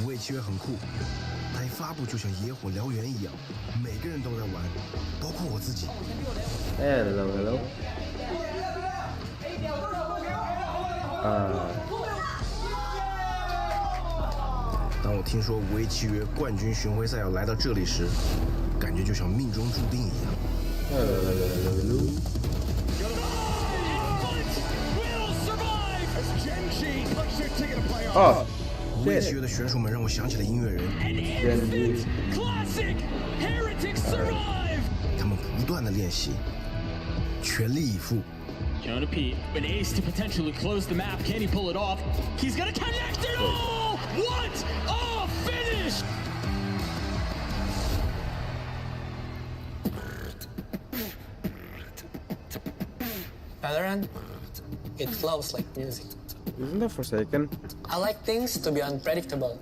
五 A 契约很酷，它一发布就像野火燎原一样，每个人都在玩，包括我自己。Hello。当我听说五 A 契约冠军巡回赛要来到这里时，感觉就像命中注定一样。哦，五 A 契约的选手们让我想起了音乐人，他们不断的练习，全力以赴。Jonah Pete, an ace to potentially close the map. Can he pull it off? He's gonna connect it all! What a finish! Valorant, it flows like music. Isn't that Forsaken? I like things to be unpredictable.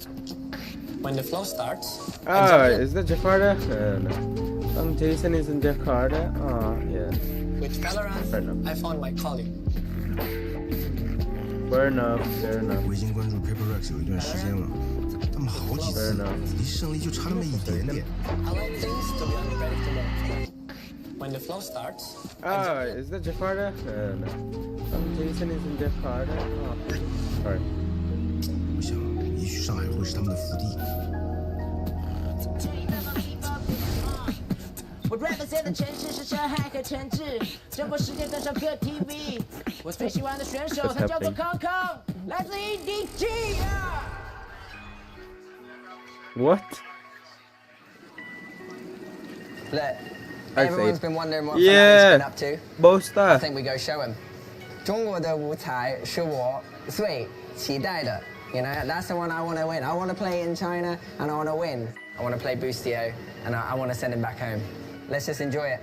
When the flow starts, Is that Jakarta? No. Jason is in Jakarta. Oh, yeah. with Valorant, I found my calling. Fair enough. 我已经关注 Paper Rex 有一段时间了，他们好几次离胜利就差那么一点点。I like things to be unpredictable. When the flow starts, Is that Jakarta? No. Jason is in Jakarta. Oh, sorry. 我想，也许上海会是他们的福地。我 represent 的城市是上海和陈志，生活世界登上各 TV。我最喜欢的选手他叫做康康，来自 EDG 啊。What? Look, I everyone's see. been wondering what Yeah. Fernando's been up to. Both I stuff. think we go show him. 中国的舞台是我最期待的. You know, that's the one I want to win. I want to play in China and I want to win. I want to play Boostio and I want to send him back home. Let's just enjoy it.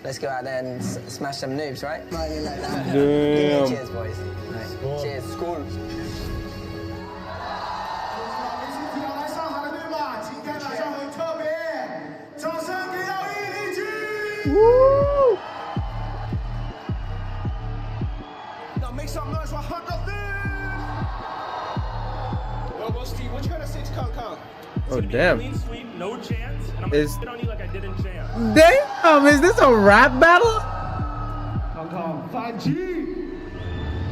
Let's go out there and smash some noobs, right? Give me a cheers, boys. Right. Cheers. School. 来上海的对吧？今天晚上很特别，掌声给到EDG。Now make some noise for Hunt of Well, Steve, what you gonna say to Kong Kong? Oh, damn. Clean sweep, no chance, and I'm Is- gonna spit on you like I did in jam. Damn, is this a rap battle? Kong Kong 反击。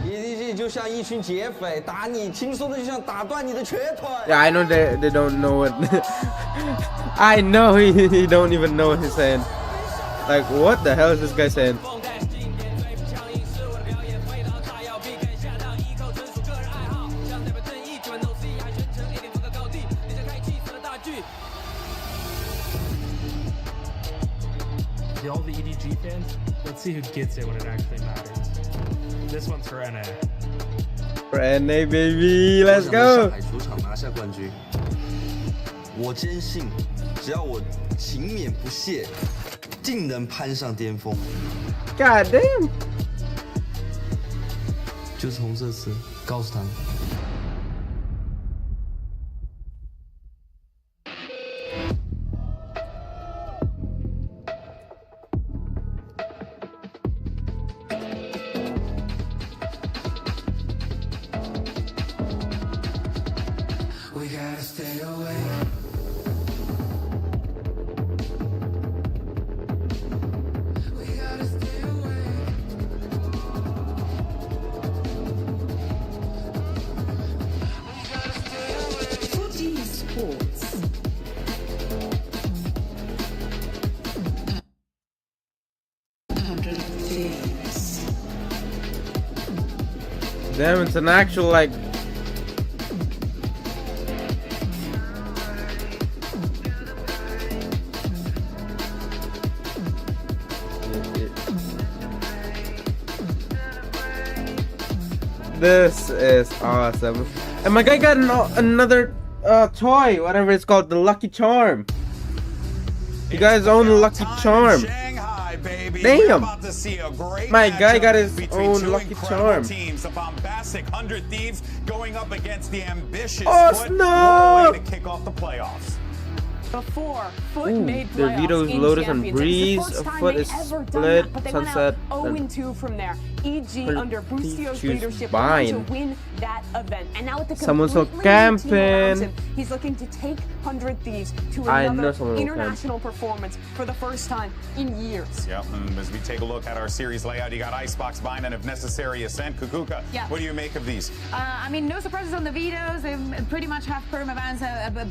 EDG 就像一群劫匪，打你轻松的就像打断你的瘸腿。 Yeah, I know they don't know what. I know he don't even know what he's saying. Like, what the hell is this guy saying? All the EDG fans, let's see who gets it when it actually matters. This one's for NA. For NA, baby, let's go. 上海主场拿下冠军，我坚信，只要我勤勉不懈，定能攀上巅峰。 God damn. 就是从这次告诉他们。 We gotta stay away. We gotta stay away. We gotta stay away. Footy Sports。Damn, it's an actual like. This is awesome. And my guy got another toy, whatever it's called, the Lucky Charm. You guys own the Lucky Charm. Shanghai, baby. Damn. We're about to see a great My guy got his between own two Lucky incredible Charm. Teams, the bombastic 100 Thieves going up against the ambitious Oh, Foot. no. What a way to kick off the playoffs. Before Foot Ooh, made their playoffs vetoes, in Lotus, and Champions. Breeze. It's the first A time Foot they've is ever done split, that, but they Sunset, went out 0-2 from there. EG under Bustio's choose leadership Bind. to win that event. And now with the Someone's completely new camping. team around him, he's looking to take 100 Thieves to I know another someone will camp. international performance for the first time in years. Yep, and as we take a look at our series layout, you got Icebox, Bind, and if necessary, Ascent. Kukuka, Yeah. what do you make of these? I mean, no surprises on the vetoes. They pretty much have permabans,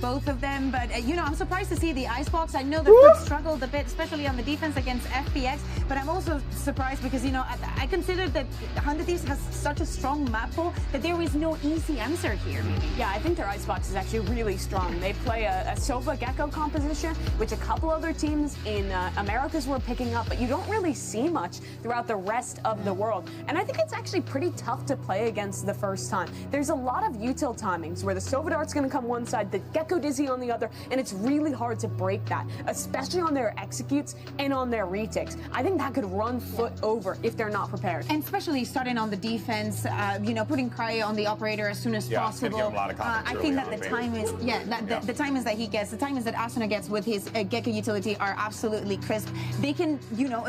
both of them. But, you know, I'm surprised to see the Icebox. I know that Foot struggled a bit, especially on the defense against FPX. But I'm also surprised because, you know, I consider that 100 Thieves has such a strong map pool that there is no easy answer here. Yeah, I think their Icebox is actually really strong. They play a Sova Gecko composition, which a couple other teams in Americas were picking up, but you don't really see much throughout the rest of the world. And I think it's actually pretty tough to play against the first time. There's a lot of util timings where the Sova Dart's going to come one side, the Gecko Dizzy on the other, and it's really hard to break that, especially on their executes and on their retakes. I think that could run Foot over if they're not prepared. And especially starting on the defense, you know, putting Cryo on the operator as soon as Yeah, it's gonna possible. give him a lot of confidence I early think that on, the maybe. time is, the timings that he gets, the timings that Asuna gets with his Gecko utility are absolutely crisp. They can, you know,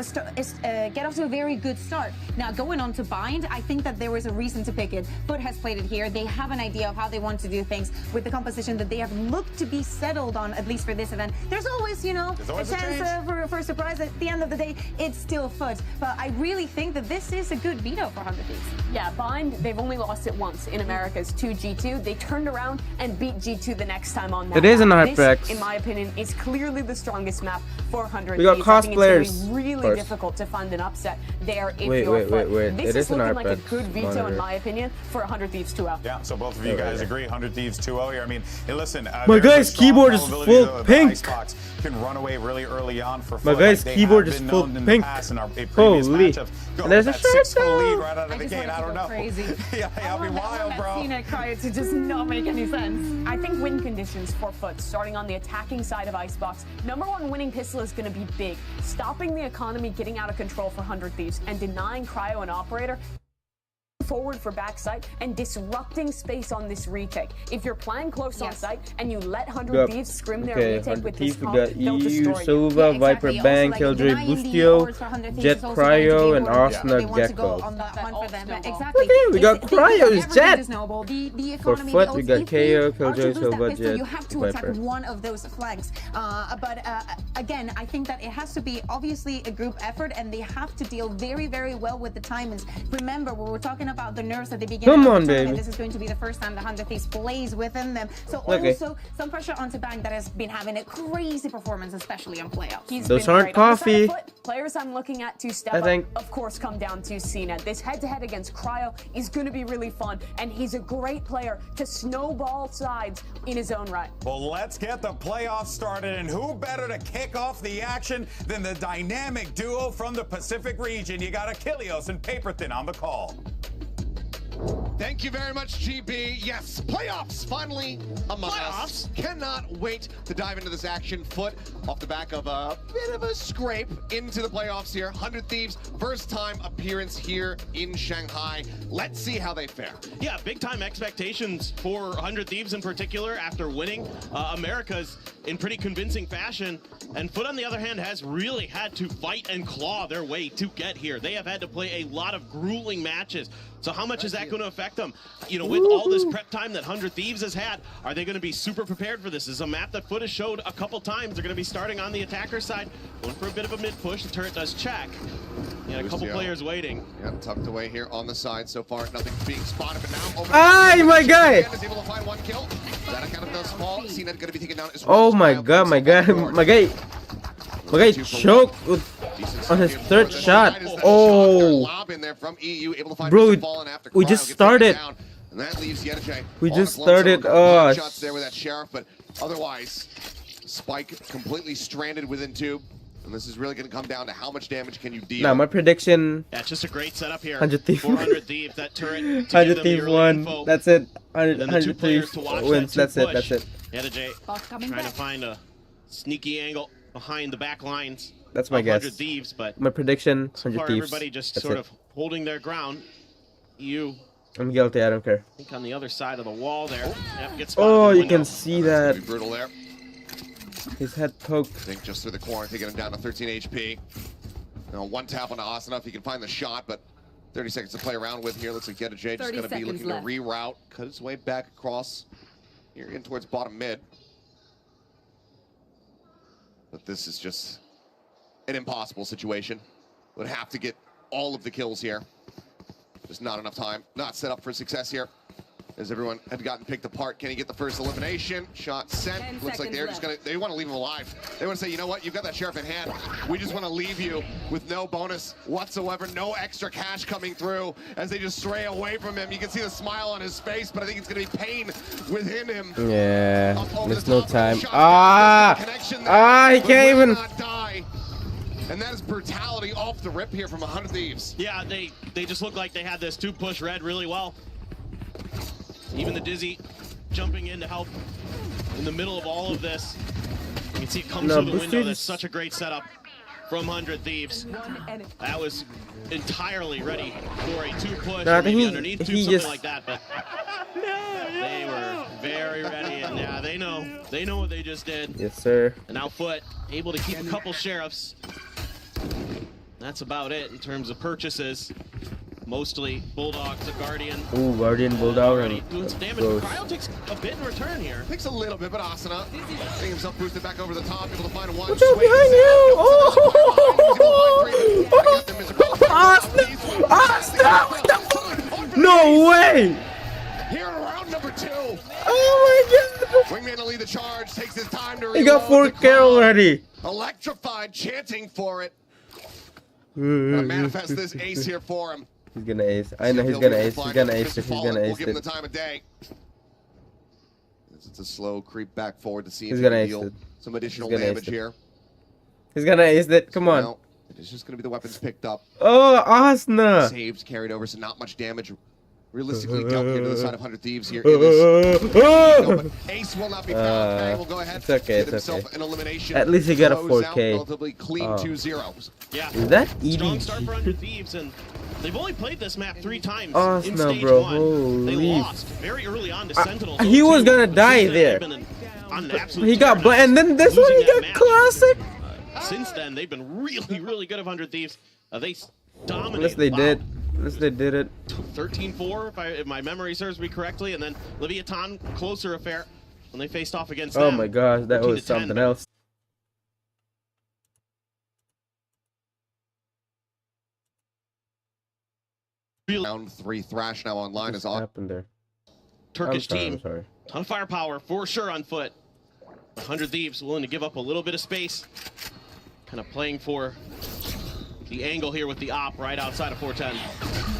get off to a very good start. Now, going on to Bind, I think that there was a reason to pick it. Foot has played it here. They have an idea of how they want to do things with the composition that they have looked to be settled on, at least for this event. There's always, you know, always a a chance change. for a surprise. At the end of the day, it's still Foot. But I really think that this is a good veto for 100 Thieves. Yeah, Bind, they've only lost it once in America's to G2. They turned around and beat G2 the next time on that. It is an map. Hyperx. This, in my opinion, is clearly the strongest map for 100 We got Thieves. I think it's gonna cosplayers, be of really course. difficult to find an upset there if Wait, you're Foot. wait. This It is is an looking like a Hyperx good veto, monitor. in my opinion, for 100 Thieves 2-0. Yeah, so both of you guys agree. 100 Thieves 2-0 here. I mean, hey, listen. My there's a guy's strong keyboard is probability full that the pink. Icebox can run away really early on for My Foot. guy's They keyboard have is been full known in the pink. past in our previous Holy. matchups. Go And there's with a that 6-0 shutdown. lead right out of I the just gate. want it I to don't go know. crazy. Yeah, that'll be wild, bro. Cryo to just not make any sense. I think win conditions for Foot, starting on the attacking side of Icebox. Number one winning pistol is going to be big. Stopping the economy getting out of control for 100 Thieves and denying Cryo an operator forward for backside and disrupting space on this retake. If you're playing close on site and you let 100 Thieves scrim their retake with this we comp, got they'll EU, destroy you. Sova, Viper Bang, Killjoy Bustio, Jet Cryo, and Asuna Gecko. Exactly. We got Cryo's Jet. The For economy, Foot, the we got OTP KO, are to Killjoy, lose that Sova, pistol, Jet, you have to attack Viper. one of those flanks. Again, I think that it has to be obviously a group effort, and they have to deal very, very well with the timings. Remember, we were talking about the nerfs at the beginning Come of on, the tournament. baby. This is going to be the first time the 100 Thieves plays within them. So Okay. also some pressure onto Bang that has been having a crazy performance, especially on playoffs. He's Those been aren't great. On the side coffee. of Foot, players I'm looking at to step I up, think. of course, come down to Cena. This head-to-head against Cryo is going to be really fun, and he's a great player to snowball sides in his own right. Well, let's get the playoffs started, and who better to kick off the action than the dynamic duo from the Pacific region? You got Achilles and Paperthin on the call. Thank you very much, GB. Yes, playoffs finally among us. Cannot wait to dive into this action. Foot off the back of a bit of a scrape into the playoffs here. 100 Thieves, first time appearance here in Shanghai. Let's see how they fare. Yeah, big time expectations for 100 Thieves in particular after winning America's in pretty convincing fashion. And Foot, on the other hand, has really had to fight and claw their way to get here. They have had to play a lot of grueling matches. So how much is that going to affect them? You know, with all this prep time that 100 Thieves has had, are they going to be super prepared for this? This is a map that Foot has showed a couple times. They're going to be starting on the attacker side, going for a bit of a mid-push. The turret does check. Yeah, a couple players waiting. Yeah, tucked away here on the side so far. Nothing's being spotted, but now over. Ay, my guy! Is able to find one kill. That account does fall. Cena going to be taken down as Oh well. my god, my guy choked with, on his third shot. Oh, bro, we just started. And that leaves Yedajay We on just a close started. over. Oh, Shots there with that Sheriff, but otherwise, Spike completely stranded within tube. And this is really going to come down to how much damage can you deal. Now my prediction. Yeah, it's just a great setup here. 100 Thieves. 400 Thieves, that turret. 100 Thieves won. That's it. 100 Thieves wins. That's it. That's it. Yedajay trying to find a sneaky angle behind the back lines. That's my guess. 100 Thieves, but My prediction. so 100 far Thieves. everybody just That's sort it. of holding their ground. You, I'm guilty. I don't care. I think on the other side of the wall there. Yep, gets spotted Oh, in the you window. can see that. Be brutal there. His head poked. I think just through the corner, taking him down to 13 HP. Now one tap onto Asuna if he can find the shot, but 30 seconds to play around with here. Looks like Geta J just going to be looking to reroute, cut his way back across here in towards bottom mid. But this is just an impossible situation. Would have to get all of the kills here. Just not enough time. Not set up for success here. As everyone had gotten picked apart. Can he get the first elimination? Shot sent. Looks like they're just gonna, they want to leave him alive. They want to say, you know what, you've got that sheriff in hand. We just want to leave you with no bonus whatsoever, no extra cash coming through as they just stray away from him. You can see the smile on his face, but I think it's gonna be pain within him. Yeah, there's no time. He can't even. And that is brutality off the rip here from 100 Thieves. Yeah, they just look like they had this 2-push red really well. Even the Dizzy jumping in to help in the middle of all of this. You can see it comes through the window. That's such a great setup from 100 Thieves. That was entirely ready for a 2-push, or maybe underneath 2, something like that. But they were very ready, and yeah, they know what they just did. Yes, sir. And now Foot able to keep a couple sheriffs. That's about it in terms of purchases. Mostly Bulldogs, a Guardian. Ooh, Guardian, Bulldog. Already doing some damage. Cryo takes a bit in return here. Takes a little bit, but Asuna getting himself boosted back over the top, able to find one. What's up behind you? No way! Here in round number 2. Oh my god! Wingman to lead the charge, takes his time to reload. He got 4K already. Electrified, chanting for it. Gonna manifest this ace here for him. He's gonna ace. I know he's gonna ace. He's gonna ace it. He's gonna ace We'll give him the it. time of day. It's a slow creep back forward to see He's if gonna he ace can deal it. some additional damage here. He's gonna ace it. Come on. Now, it's just gonna be the weapons picked up. Oh, Asuna. Saves carried over, so not much damage realistically dealt here to the side of 100 Thieves here. In this. Ace will not be found. Bang will go ahead. It's okay. Get It's himself okay. an elimination. At least he got a Close out 4K. relatively clean 2-0. Yeah. Is that Strong start for 100 EDG? Thieves, and they've only played this map 3 times in No, stage bro. 1. They Holy. lost very early on to Sentinel. He was gonna die there. He got, and then this one he got classic. Since then, they've been really, really good at 100 Thieves. They dominated. Unless they did. Unless they did it. 13-4, if my memory serves me correctly, and then Leviathan, closer affair when they faced off against Oh them. my gosh, that was 14-10. something else. Round 3 Thrash now online What is on. happened there? Turkish I'm team, sorry. ton of firepower for sure on foot. 100 Thieves willing to give up a little bit of space, kind of playing for the angle here with the op right outside of 410.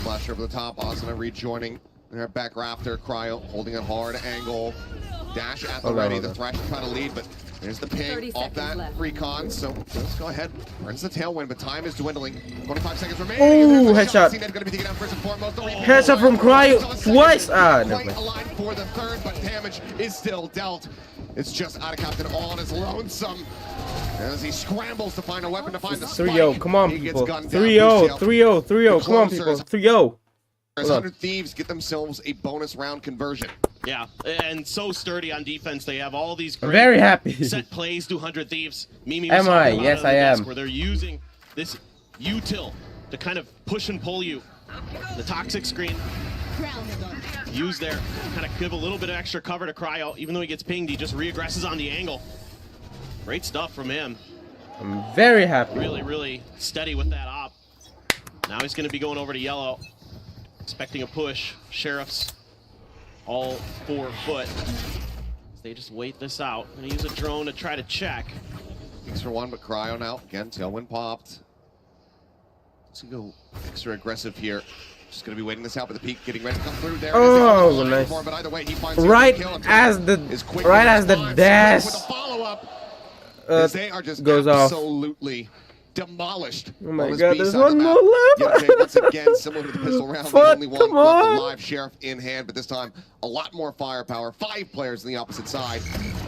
Flash over the top, Asuna rejoining their back rafter. Cryo holding a hard angle. Dash at the ready. The Thrash is trying to lead, but there's the ping off that recon. So let's go ahead. Earns the tailwind, but time is dwindling. 25 seconds remaining. Ooh, headshot. Headshot from Cryo twice. Never Quite mind. aligned for the third, but damage is still dealt. It's just out of Captain all on his lonesome as he scrambles to find a weapon to find the spike. 3-0, come on He gets people. gunned down. 3-0, Lucio. 3-0, 3-0, The come on closers. people. 3-0. As Hold on. 100 Thieves get themselves a bonus round conversion. Yeah, and so sturdy on defense. They have all these I'm great very happy. set plays to 100 Thieves. Mimi Am was I? talking about Yes, it on the I desk am. Where they're using this util to kind of push and pull you. The toxic screen used there, kind of give a little bit of extra cover to Cryo. Even though he gets pinged, he just reaggresses on the angle. Great stuff from him. I'm very happy. Really, really steady with that op. Now he's going to be going over to yellow, expecting a push. Sheriffs all 4 foot. They just wait this out. Gonna use a drone to try to check. Thanks for one, but Cryo now. Again, tailwind popped. Let's go extra aggressive here. Just gonna be waiting this out, but the peak getting ready to come through. There it is. Oh, nice. But either way, he finds Right kill and as the is quick right with as the response. dash With a follow-up. As they are just goes off. absolutely demolished. Oh my on this god, B there's side of one the more map. left. Yet once again, similar to the pistol round, the Fuck, only one come with the on. live sheriff in hand, but this time a lot more firepower. 5 players on the opposite side.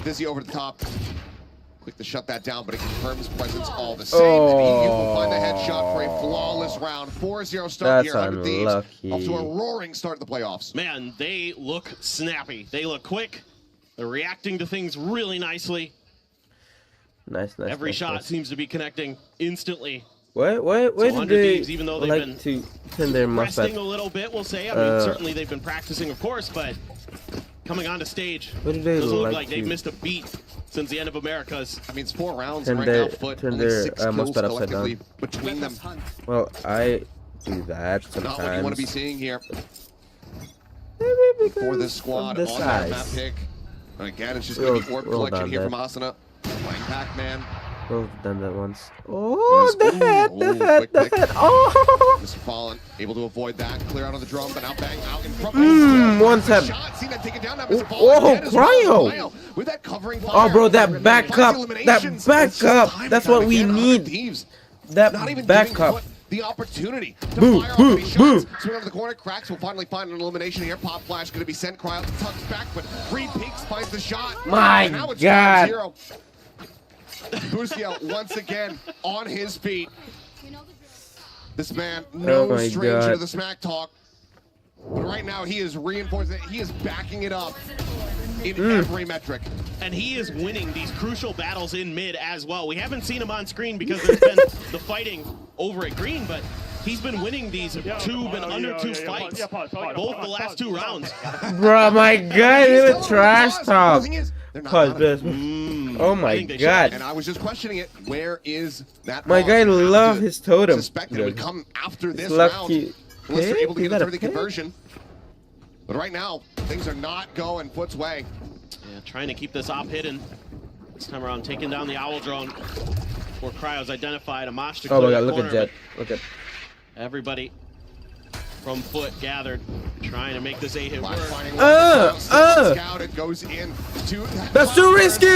Dizzy over the top. Quick to shut that down, but it confirms presence all the same. And he will find the headshot for a flawless round. 4-0 start That's here. 100 Thieves unlucky. off to a roaring start of the playoffs. Man, they look snappy. They look quick. They're reacting to things really nicely. Nice, nice. Every nice, shot nice. seems to be connecting instantly. Why So did 100 they Thieves, even though they've like been to turn their mustache? resting a little bit, we'll say. I mean, certainly they've been practicing, of course, but coming onto stage, What did they doesn't look like like they've to- missed a beat since the end of America's. I mean, it's 4 rounds, Turn and right now, their- Foot turn only their, 6 kills mustache upside collectively down. between them. Well, I do that sometimes. Not what you want to be seeing here Maybe for this because squad of on the that map size. pick. And again, it's just going to be orb We'll collection done here that. from Asuna. Playing Pac-Man. We've done that once. Oh, Yes. the head, Ooh, the quick head, the pick. head. Oh! Mr. Fallen able to avoid that, clear out on the drum, but now bang out in front. One tap. Shot, seen that taken down. Now Oh, Mr. Fallen oh, dead as well. cryo. With that covering Oh, fire. bro, that backup. That backup. That's what we need. Not That even backup. giving Foot the opportunity to Boo, fire boo, off these boo. shots. Swing over the corner, cracks will finally find an elimination here. Pop flash going to be sent. Cryo tucks back, but Free Peaks finds the shot. My And now it's God. 5-0. Busio once again on his feet. This man, no my stranger God. to the smack talk. But right now, he is reinforcing it. He is backing it up in every metric. And he is winning these crucial battles in mid as well. We haven't seen him on screen because there's been the fighting over at green, but he's been winning these tube and under 2 fights, both the last 2 rounds. Bro, my God, they were trash talk. They're not Cause done. this. Oh my God. And I was just questioning it. Where is that? My boss? guy I have love to his totem. Suspect that it would come after this Lucky round. Unless they're pig? able to Is get that a through the pig? conversion. But right now, things are not going Foot's way. Yeah, trying to keep this op hidden. This time around, taking down the owl drone. Before Cryo's identified, Amash to Oh my clear God, the look corner, at Jet. but Look at. everybody from Foot gathered, trying to make this 8-hit work. Scout, it goes in to That's too risky!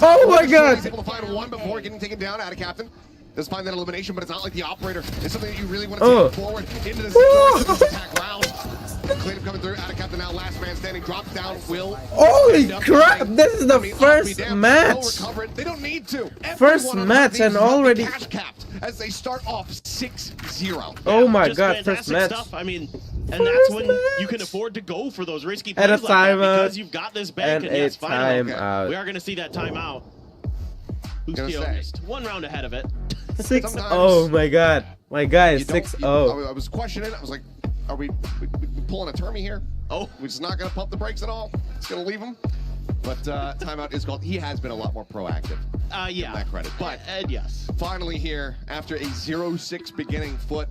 Oh my God! He's able to find one before getting taken down out of Captain. Does find that elimination, but it's not like the operator. It's something that you really want to take forward into the attack round. Cleanup coming through out of Captain now. Last man standing. Drops down. Will. Holy crap! This is the first match. They don't need to. First Everyone on match these and is up to already. cash capped as they start off 6-0. Oh my Just God! fantastic First match. stuff. I mean, and that's when you can afford to go for those risky plays And a like that timeout. because you've got this bank. And And yes, a finally, timeout. we are going to see that timeout. Busio just 1 round ahead of it. 6. Oh my God! My guy is You don't- 6-0. I was questioning. I was like, are we pulling a Termy here? Oh, we're just not going to pump the brakes at all. It's going to leave him. But timeout is called. He has been a lot more proactive. Yeah. Give that credit. But yes. Finally here, after a 0-6 beginning, Foot,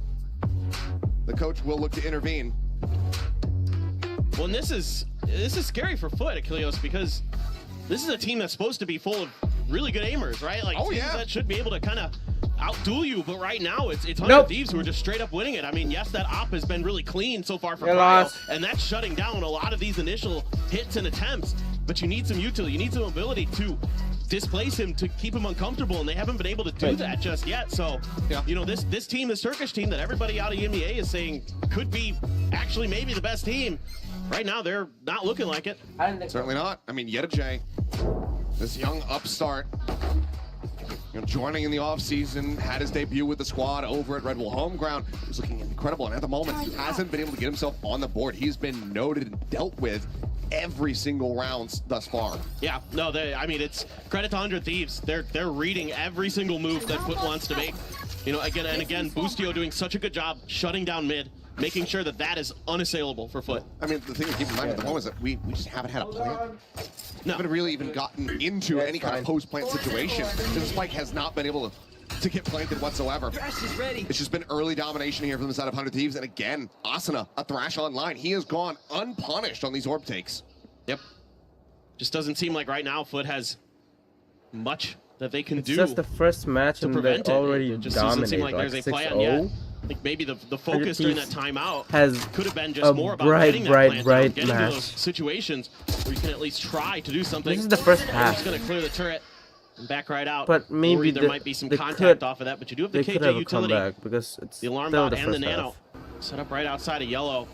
the coach will look to intervene. Well, and this is scary for Foot, Achilles, because this is a team that's supposed to be full of really good aimers, right? Like teams that should be able to kind of outduel you, but right now it's 100 Thieves who are just straight up winning it. I mean, yes, that op has been really clean so far for Cryo, and that's shutting down a lot of these initial hits and attempts, but you need some utility, you need some ability to displace him to keep him uncomfortable, and they haven't been able to do that just yet. So, you know, this team, this Turkish team that everybody out of EMEA is saying could be actually maybe the best team, right now they're not looking like it. Certainly not. I mean, Yedajay, this young upstart, you know, joining in the offseason, had his debut with the squad over at Red Bull Homeground. He was looking incredible, and at the moment, he hasn't been able to get himself on the board. He's been noted and dealt with every single round thus far. Yeah, no, I mean, it's credit to 100 Thieves. They're reading every single move that Foot wants to make. You know, again and again, Busio doing such a good job shutting down mid, making sure that that is unassailable for Foot. I mean, the thing to keep in mind at the moment is that we just haven't had a plan. We haven't really even gotten into any kind of post-plant situation. The Spike has not been able to get planted whatsoever. It's just been early domination here from the side of 100 Thieves. And again, Asuna, a Thrash online. He has gone unpunished on these orb takes. Yep. Just doesn't seem like right now Foot has much that they can It's do. just the first match to and they prevent it. already It just doesn't seem dominated. like there's a plan yet. I think maybe the focus during that timeout has could have been just a more about bright, getting that bright, plant bright down, getting match. to those situations where you can at least try to do something. This is the first They're half. just going to clear the turret and back right out. But maybe Worried there the- might be some they contact could- off of that, but you do have the they could KJ have a utility. comeback because it's The alarm still bot the and the first nano half. set up right outside of yellow.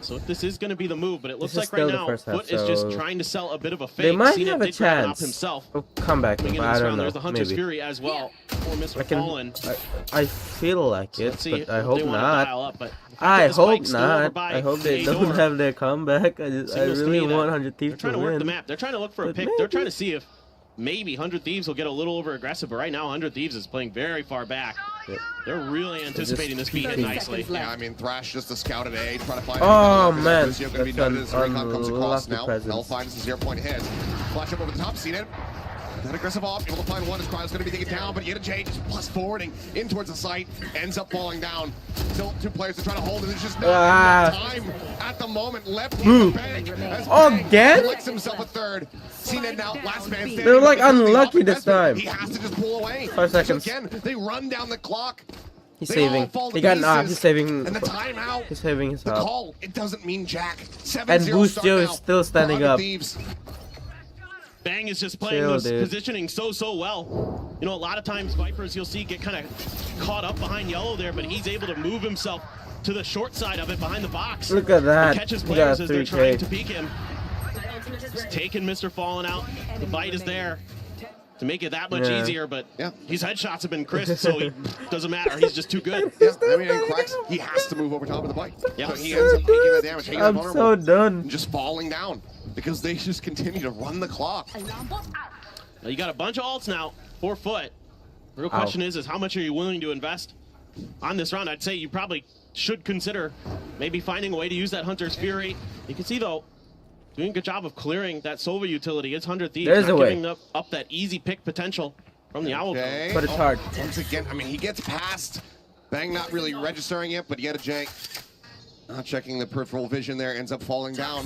So if this is going to be the move, but it looks This is like right still the now first half, Foot is just so trying to sell a bit of a fake. They might CNET have a did grab an op chance himself. of comeback, but Coming in I this don't round, know. there's the Hunter's Maybe. Fury as well for Mr. I Fallen. I feel like it, let's see but I if hope they wanna not. dial up, but the fact I that the hope spike's still over not. by I hope they Fedor don't have their comeback. I signals to really me that want 100 Thieves they're trying to win. work the map. They're trying to look for a But pick. They're trying to see if maybe 100 Thieves will get a little over aggressive, but right now 100 Thieves is playing very far back. They're really anticipating this beat nicely. Yeah, I mean, Thrash just a scout at A, trying to find. Oh man, Lucio gonna be noted as Recon comes across now. presence. They'll find us a 0-point hit. Flash up over the top, seen it. That aggressive off, able to find one as Cryo's going to be taken down, but J just plus forwarding in towards the site, ends up falling down. Still 2 players to try to hold it. There's just not enough time at the moment left in the bank. Again? Licks himself a third. CNED now, last man standing. They're like unlucky this time. He has to just pull away. 5 seconds. So again, they run down the clock. He's saving. He got an off. He's saving. And the timeout. He's saving his The health. call, it doesn't mean jack. 7-0 And start Boostio is now still standing for 100 up. Thieves. Bang is just playing Chill, this dude. positioning so well. You know, a lot of times Vipers you'll see get kind of caught up behind yellow there, but he's able to move himself to the short side of it behind the box. Look at that. And catches He players got as they're 3K. trying to peek him. He's taking Mr. Fallen out. The bite is there to make it that much Yeah. easier, but his headshots have been crisp, so it doesn't matter. He's just too good. Yeah, I mean, in cracks, he has to move over top of the bike. Yeah. So he ends up taking the damage. Taking I'm the so vulnerable, done. and just falling down because they just continue to run the clock. Now you got a bunch of ults now, 4 foot. The real question is how much are you willing to invest on this round? I'd say you probably should consider maybe finding a way to use that Hunter's Fury. You can see though, doing a good job of clearing that Sova utility. It's 100 Thieves, There's not a way. giving up that easy pick potential from the Owl. Okay. But it's hard. Once again, I mean, he gets past. Bang not really registering it, but J not checking the peripheral vision there, ends up falling down.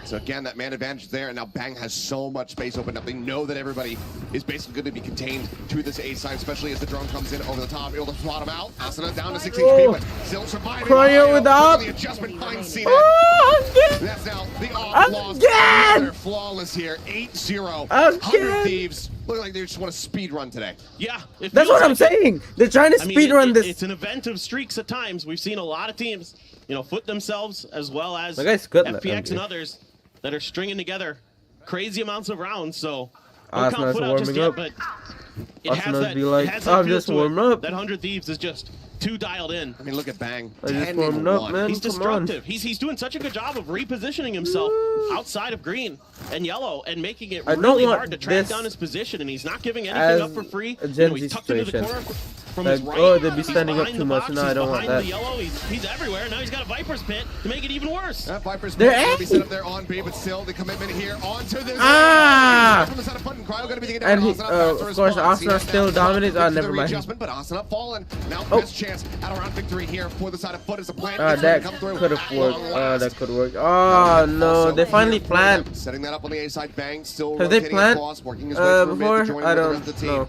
So again, that man advantage is there, and now Bang has so much space opened up. They know that everybody is basically going to be contained to this A side, especially as the drone comes in over the top, able to swat him out. Asuna down to 6 HP, but still surviving. Cryo with the up. The adjustment finds CNED. Oh, again. That's now the off loss. Again. They're flawless here, 8-0. Again. 100 Thieves. Look like they just want to speed run today. Yeah. It That's feels what I'm like saying. They're trying to I mean, speedrun this. It's an event of streaks at times. We've seen a lot of teams, you know, foot themselves as well as My guy's good at FPX and that. others that are stringing together crazy amounts of rounds. So Ah, don't it's count nice foot out just warming yet, up. but it Us has must that, be like, it has that I'm feel just to it. warming up. That 100 Thieves is just too dialed in. I mean, look at Bang. I just 10 warmed and up, 1. man. He's Come on. destructive. He's doing such a good job of repositioning himself outside of green and yellow and making it I don't really want hard to track this down his position. And he's not giving anything as up for free. a You Gen know, Z he's tucked into the situation. corner from Like, his right. oh, they'd be He's standing up behind too the much. box, No, I he's don't want behind that. the yellow. He's everywhere. Now he's got a Viper's pit to make it even worse. That Viper's They're going to be A. set up there on B, but still the commitment here onto this. Ah! From the side of foot, and Cryo gonna be taking down And he, Asuna, back to of course, response. Asuna CNED still now dominates. looking for Never the mind. readjustment, but Asuna fallen. Now Oh. best chance at around victory here for the side of foot as the plan. That could have worked. That could work. Oh no, they finally planned. Setting that up on the A side, Bang still Have they rotating planned across, working his way through mid before? to join I with the don't rest of the team. know.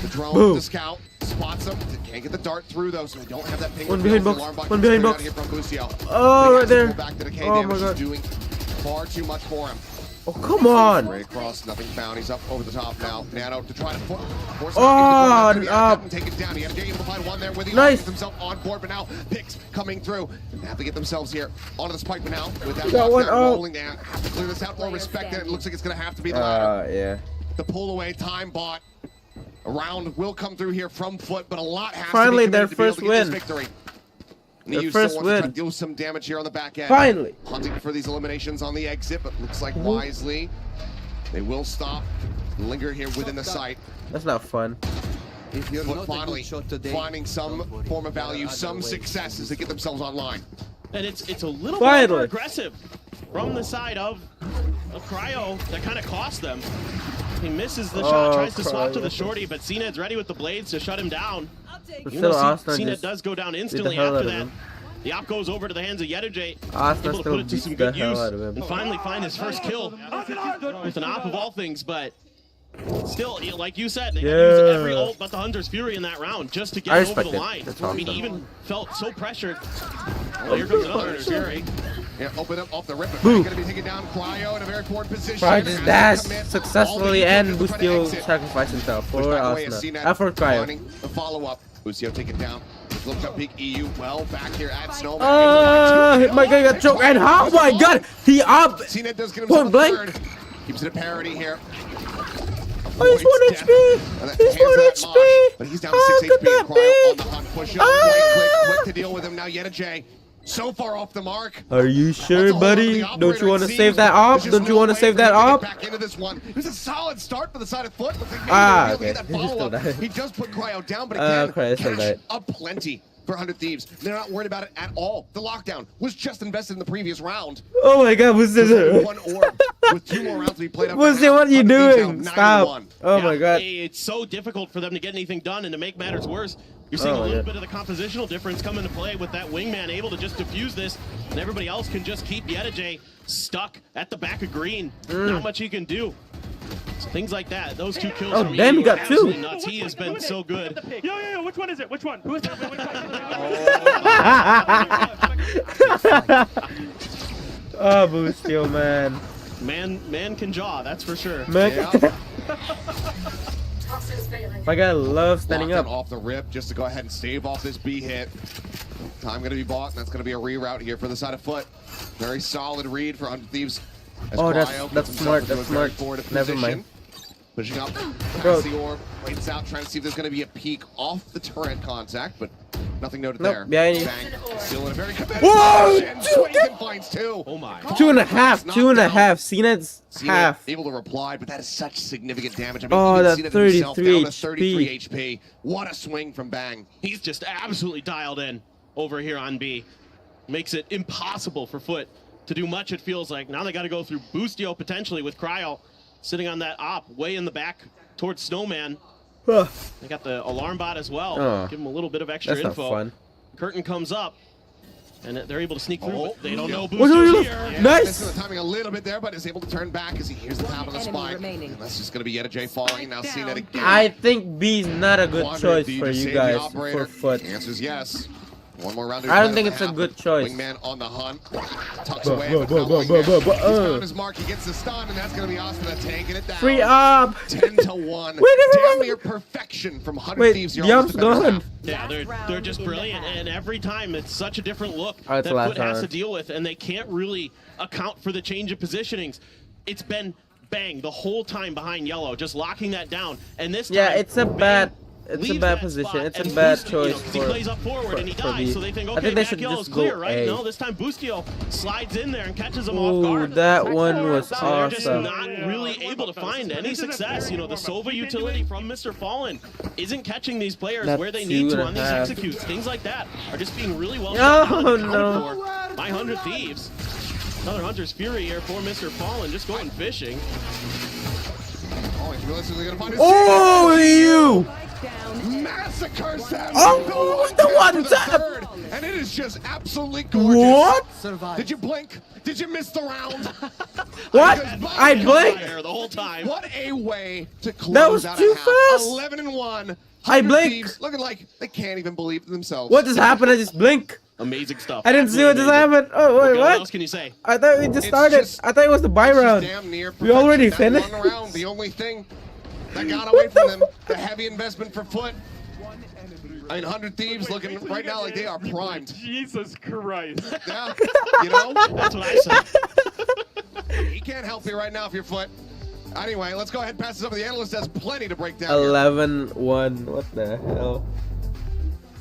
The drone, Boom. the scout, spots him. Can't get the dart through though, so they don't have that ping. One behind box. Alarm bot One comes behind straight box. out here from Boostio. Oh, They right have to there. pull back to the K Oh my damage, god. doing far too much for him. Oh come on. Right across, nothing found. He's up over the top now. Nano to try to force Oh, him up. and take it down. He able to find one there with the Nice. himself on board, but now picks coming through. They have to get themselves here onto the spike, but now with that Got one lockdown up. rolling down, have to clear this out or respect it. It looks like it's going to have to be the ladder. Yeah. The pull away time bot. A round will come through here from foot, but a lot has Finally, to be their committed to be able first to get this win. victory. Their Niu first still wants to try win. to do some damage here on the back end. Finally. Hunting for these eliminations on the exit, but looks like wisely they will stop, linger here within the site. That's not fun. But finally finding some form of value, some success as they get themselves online. And it's a little bit Finally. more aggressive from the side of a Cryo that kind of cost them. He misses the shot, tries to swap to the shorty, but CNED's ready with the blades to shut him down. But You still, know, Asuna CNED just does go down beat the instantly hell out after of that. him. The op goes over to the hands of Asuna Yeduje, able to still put it to beats some the good hell use out of him. and finally find his first kill with an op of all things, but still, like you said, they had to use every Yeah. ult but the Hunter's Fury in that round just to I get over respect the it. line. That's I mean, he awesome. even felt so pressured. Oh, here comes another Hunter's Fury. Yeah, open up off the rip. Boom. Going to be taking down Cryo in a very forward position. Tried his Has to dash commit. successfully All and they need to do is try to Boostio exit. sacrificed himself for Pushed back away as Asuna. CNED For Cryo. finding the follow-up. Boostio taken down. Look up peak EU. Well, back here at Snowman. My guy got choked. And oh my god, he up. CNED does get himself Point a blank. third. Keeps it a parity here. Oh, he's 1 HP. He's 1 HP. But he's down to Oh, 6 could HP. that Cryo be? on the hunt. Push up. Quick to deal with him now. J. so far off the mark. Are you sure, buddy? Don't you want to save that op? Don't you want to save that op? Back into this one. It was a solid start for the side of Foot. Okay. He does put Cryo down, but again, cash up plenty for 100 Thieves. They're not worried about it at all. The lockdown was just invested in the previous round. Oh my god, what's this? One orb with 2 more rounds to be played up. What are you doing? Stop. Oh my god. It's so difficult for them to get anything done, and to make matters worse, you're seeing a little bit of the compositional difference come into play with that wingman able to just defuse this, and everybody else can just keep Yedajay stuck at the back of green. Not much he can do. So things like that, those 2 kills. Oh damn, he got 2. Nuts. He has been so good. Yo, which one is it? Which one? Who is it? Oh, Boostio, man. Man can jaw, that's for sure. My guy loves standing up. Off the rip just to go ahead and stave off this B hit. Time going to be bought, and that's going to be a reroute here for the side of Foot. Very solid read for 100 Thieves. Oh, that's smart. That's smart. Never mind. Pushing up past the orb, waits out, trying to see if there's going to be a peek off the turret contact, but nothing noted there. Bang. Still in a very competitive position. Swings and finds 2. Oh my. 2.5. 2.5. Cnet's half. Able to reply, but that is such significant damage. I mean, that's 33 HP. What a swing from Bang. He's just absolutely dialed in over here on B. Makes it impossible for Foot to do much, it feels like. Now they got to go through Boostio potentially with Cryo sitting on that op way in the back towards Snowman. They got the alarm bot as well. Give him a little bit of extra info. That's not fun. Curtain comes up, and they're able to sneak through, but they don't know Boostio's here. Nice! Missing the timing a little bit there, but is able to turn back as he hears the tap on the spike. And that's just going to be Yedajay falling. Now seeing that again. I think B is not a good choice for you guys for Foot. The answer is yes. One more round. I don't think it's a good choice. Wingman on the hunt. Tucks away. He's found his mark. He gets the stun, and that's going to be Asuna taking it down. Free up. 10-1. Damn near perfection from 100 Thieves. Yump's gone. Yeah, they're just brilliant, and every time it's such a different look that Foot has to deal with, and they can't really account for the change of positionings. It's been Bang the whole time behind Yellow, just locking that down, and this time, it's a bad position. It's a bad choice he plays up forward and he dies, so they think, okay, I think they should Yellow's just clear, go right? A. No, this time Boostio slides in there and catches him off guard. That one was They're awesome. just not really able to find any success. You know, the Sova utility from Mr. Fallen isn't catching these players where they need to on these executes. Things like that are just being really well accounted for by 100 Thieves. Another Hunter's Fury here for Mr. Fallen, just going fishing. Oh, you! Massacre Sam. Oh, the one tap! And it is just absolutely gorgeous. What? Did you blink? Did you miss the round? What? I blinked the whole time. What a way to close that was out too a half. fast. 11-1. I blinked. Looking like they can't even believe it themselves. What just happened? I just blink. Amazing stuff. I didn't see what just happened. Oh wait, what else can you say? I thought we just started. I thought it was the buy round. We already finished. One round, the only thing that got away from them, the heavy investment for Foot. I mean, 100 Thieves looking right now like they are primed. Jesus Christ. Yeah, you know? That's what I said. He can't help you right now if you're Foot. Anyway, let's go ahead and pass this over to the analyst. Has plenty to break down. 11-1. What the hell?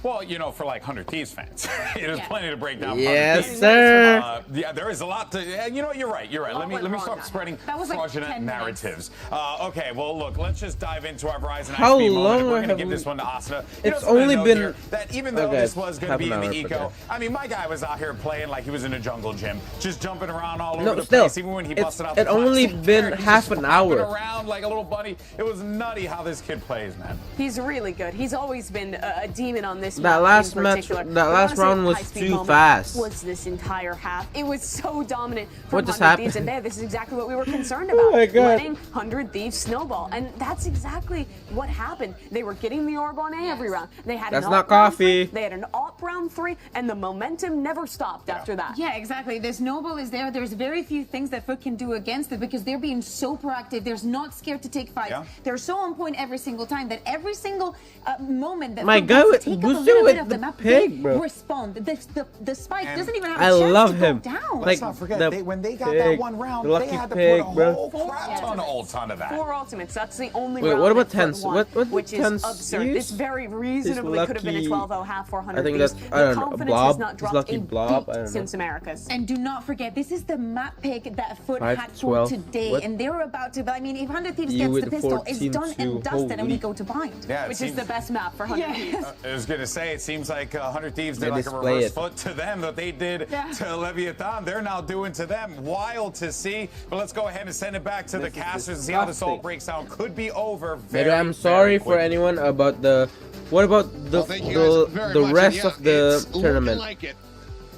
Well, you know, for like 100 Thieves fans, there's plenty to break down. Yes, sir. Yeah, there is a lot to. You know what? You're right. You're right. Let me stop spreading fraudulent narratives. Okay, well, look, let's just dive into our Verizon How XP long moment. We're going to give this one to Asuna. It's only been that even though this was going to be in the eco. I mean, my guy was out here playing like he was in a jungle gym, just jumping around all over the place. Even when he busted out. It only been half an hour. Around like a little bunny. It was nutty how this kid plays, man. He's really good. He's always been a demon on this. That last match, that last round was too fast. Was this entire half? It was so dominant. What just happened? Thieves, and this is exactly what we were concerned about. Oh my God. Letting 100 Thieves snowball, and that's exactly what happened. They were getting the orb on A every round. They had that's an not coffee. They had an op round 3, and the momentum never stopped after that. Yeah, exactly. The snowball is there. There's very few things that Foot can do against it because they're being so proactive. There's not scared to take fights. Yeah. They're so on point every single time that every single moment that My Foot guy wants with to take up a Busu little with bit of the the map, pig, they bro. respond. The spike And doesn't even have a I chance love to him. go down. Let's Like, not forget, the when they got that pig, one round, the lucky they had to pig, put a bro. whole crap ton of that. 4 ultimates. That's the only Wait, round what about that Foot tens? won, What did which is tens absurd. use? This very reasonably could have been a lucky- 12-0 half 400 I think thieves. that's- The I don't know, confidence blob? has not His dropped lucky a blob? beat I don't know. since Americas. And do not forget, this is the map pick that Foot 5, had for 12. today, What? and they're about to. I mean, if 100 Thieves You gets with the the pistol, it's 14 done and too. dusted, and we Holy. go to bind. Yeah, it Which seems, is the best map for 100 thieves. I was going to say, it seems like 100 Thieves They did like a display reverse it. foot to them that they did to Leviathan. They're now doing to them. Wild to see. But let's go ahead and send it back to the casters and see how this all disgusting. breaks down. Could be over Maybe very, I'm sorry very for quickly. anyone about the. What about the Well, thank you guys very the much. And rest yeah, of the it's looking tournament? like it.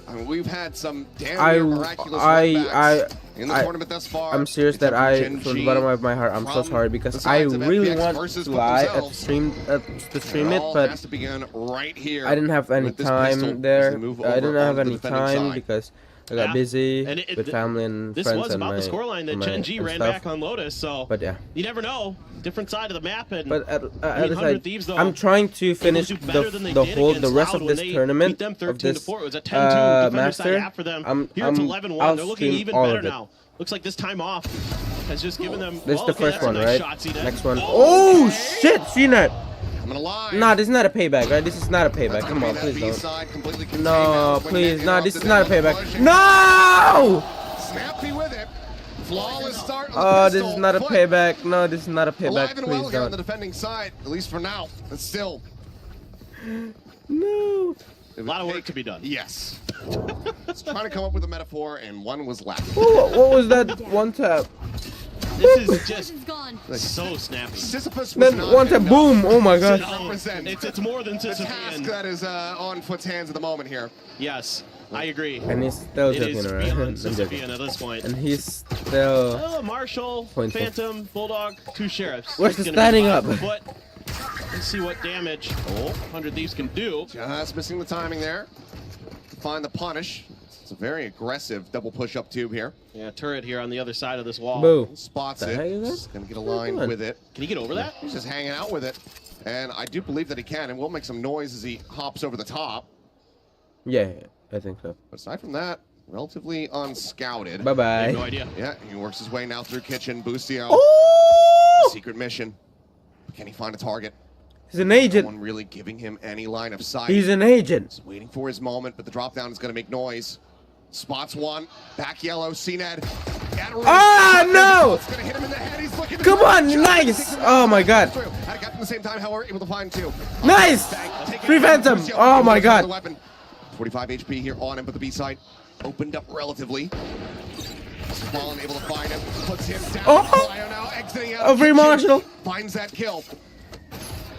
I mean, we've had some damn I- near miraculous I- comebacks in the I- tournament thus far. I'm serious It's that up to I, Gen from the G, bottom of my heart, I'm so from sorry because the I sides of really FPX want versus to Foot lie themselves. to stream It it, all but has to begin right here. I didn't have any with this pistol time as there. they move I didn't over have onto any the defending time side. because I got Yeah. busy And it- with family and This friends was and about my, the scoreline that and Gen my- G and ran stuff. back on Lotus, so But yeah. you never know. Different side of the map, and But at I mean, other 100 side, Thieves, though, I'm trying to able finish to do better than they did the against rest Loud of when this they tournament beat them of 13 this to 4. It was a 10-2 defender master. side half for them. Here it's 11-1. I'll They're looking stream even all better of it. now. Looks like this time off has just given them. This is the okay, first that's a one, nice right? shot, see that? Next one. Oh shit! See that? Coming alive. Nah, this is not a payback, right? This is not a payback. Come on, please don't. No, please, no, this is not a payback. No! Snappy with it. Flawless start. Oh, this is not a payback. No, this is not a payback. Alive and well Please here on the don't. defending side, at least for now. But still, No. A lot of work to be done. Yes. It's trying to come up with a metaphor, and one was lacking. What was that one tap? This is just so snappy. Sisyphus was Then not one tap, enough boom! Oh my to god. represent It's more than the task Sisyphean. that is on Foot's hands at the moment here. Yes, I agree. And he's still It is joking around. beyond I'm joking. Sisyphean at this point. And he's still. Oh, Marshall, Pointing. Phantom, Bulldog, 2 sheriffs. Where's It's the gonna be standing 5 up? per foot. Let's see what damage 100 Thieves can do. Just missing the timing there to find the punish. It's a very aggressive double push-up tube here. Yeah, turret here on the other side of this wall. Boo. Spots The it. heck is that? He's going to get aligned with it. Can he get over that? He's just hanging out with it. And I do believe that he can, and will make some noise as he hops over the top. Yeah, I think so. But aside from that, relatively unscouted. Bye I bye. have no idea. Yeah, he works his way now through kitchen. Boostio. Oh! Secret mission. Can he find a target? He's an No agent. one really giving him any line of sight. He's an agent. He's waiting for his moment, but the drop down is going to make noise. Spots one. Back yellow. CNED. Ah, no! It's going to hit him in the head. He's looking. Come on, nice! Oh my god. Had got at the same time, however, able to find 2. Nice! Free Phantom! Oh my god. 45 HP here on him, but the B side opened up relatively. Fallen able to find him. Puts him down. Oh! Cryo now exiting out Oh, of free kitchen. Marshall. Finds that kill.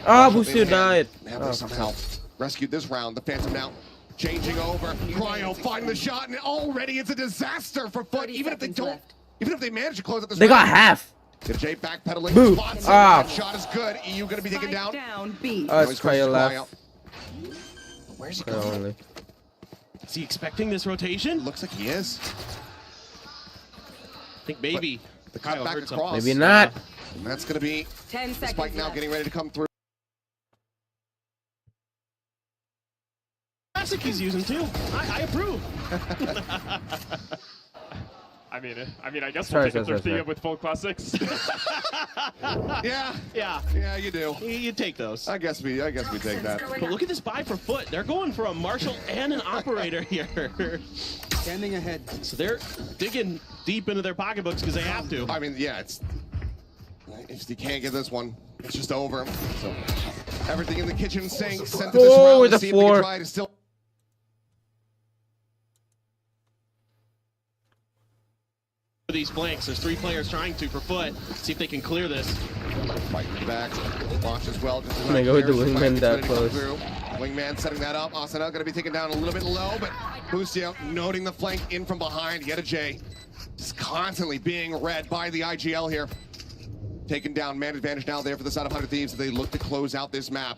Ah, They Busio died. Have they somehow rescued this round. The Phantom now changing over. Cryo finding the shot, and already it's a disaster for Foot. Even if they don't, even if they manage to close out this They got round. half. The J backpedaling. Boo. Spots him. Ah. That shot is good. EU going to be taken down. B. Oh, Noise it's versus Cryo left. Where's he Cryo going? only. Is he expecting this rotation? Looks like he is. I think maybe. The cut Cryo back heard something. across. Maybe not. And that's going to be 10 the seconds spike now left. getting ready to come through. Classic he's using too. I approve. I mean, I guess Sorry, we'll take a sorry, 30 sorry. up with full classics. Yeah, Yeah, you do. you take those. I guess we take that. But look at this buy for Foot. They're going for a Marshall and an operator here. Standing ahead. So they're digging deep into their pocketbooks because they have to. I mean, yeah, it's if he can't get this one, it's just over. So everything in the kitchen sink sent to this Oh, round with to the see if we can floor. try to still. These flanks, there's 3 players trying to for Foot. See if they can clear this. Fighting back, launch as well. Just I'm gonna go with the wingman that close. Wingman setting that up. Asana going to be taken down a little bit low, but Busio noting the flank in from behind. Yet a J, just constantly being read by the IGL here. Taken down, man advantage now there for the side of 100 Thieves as they look to close out this map.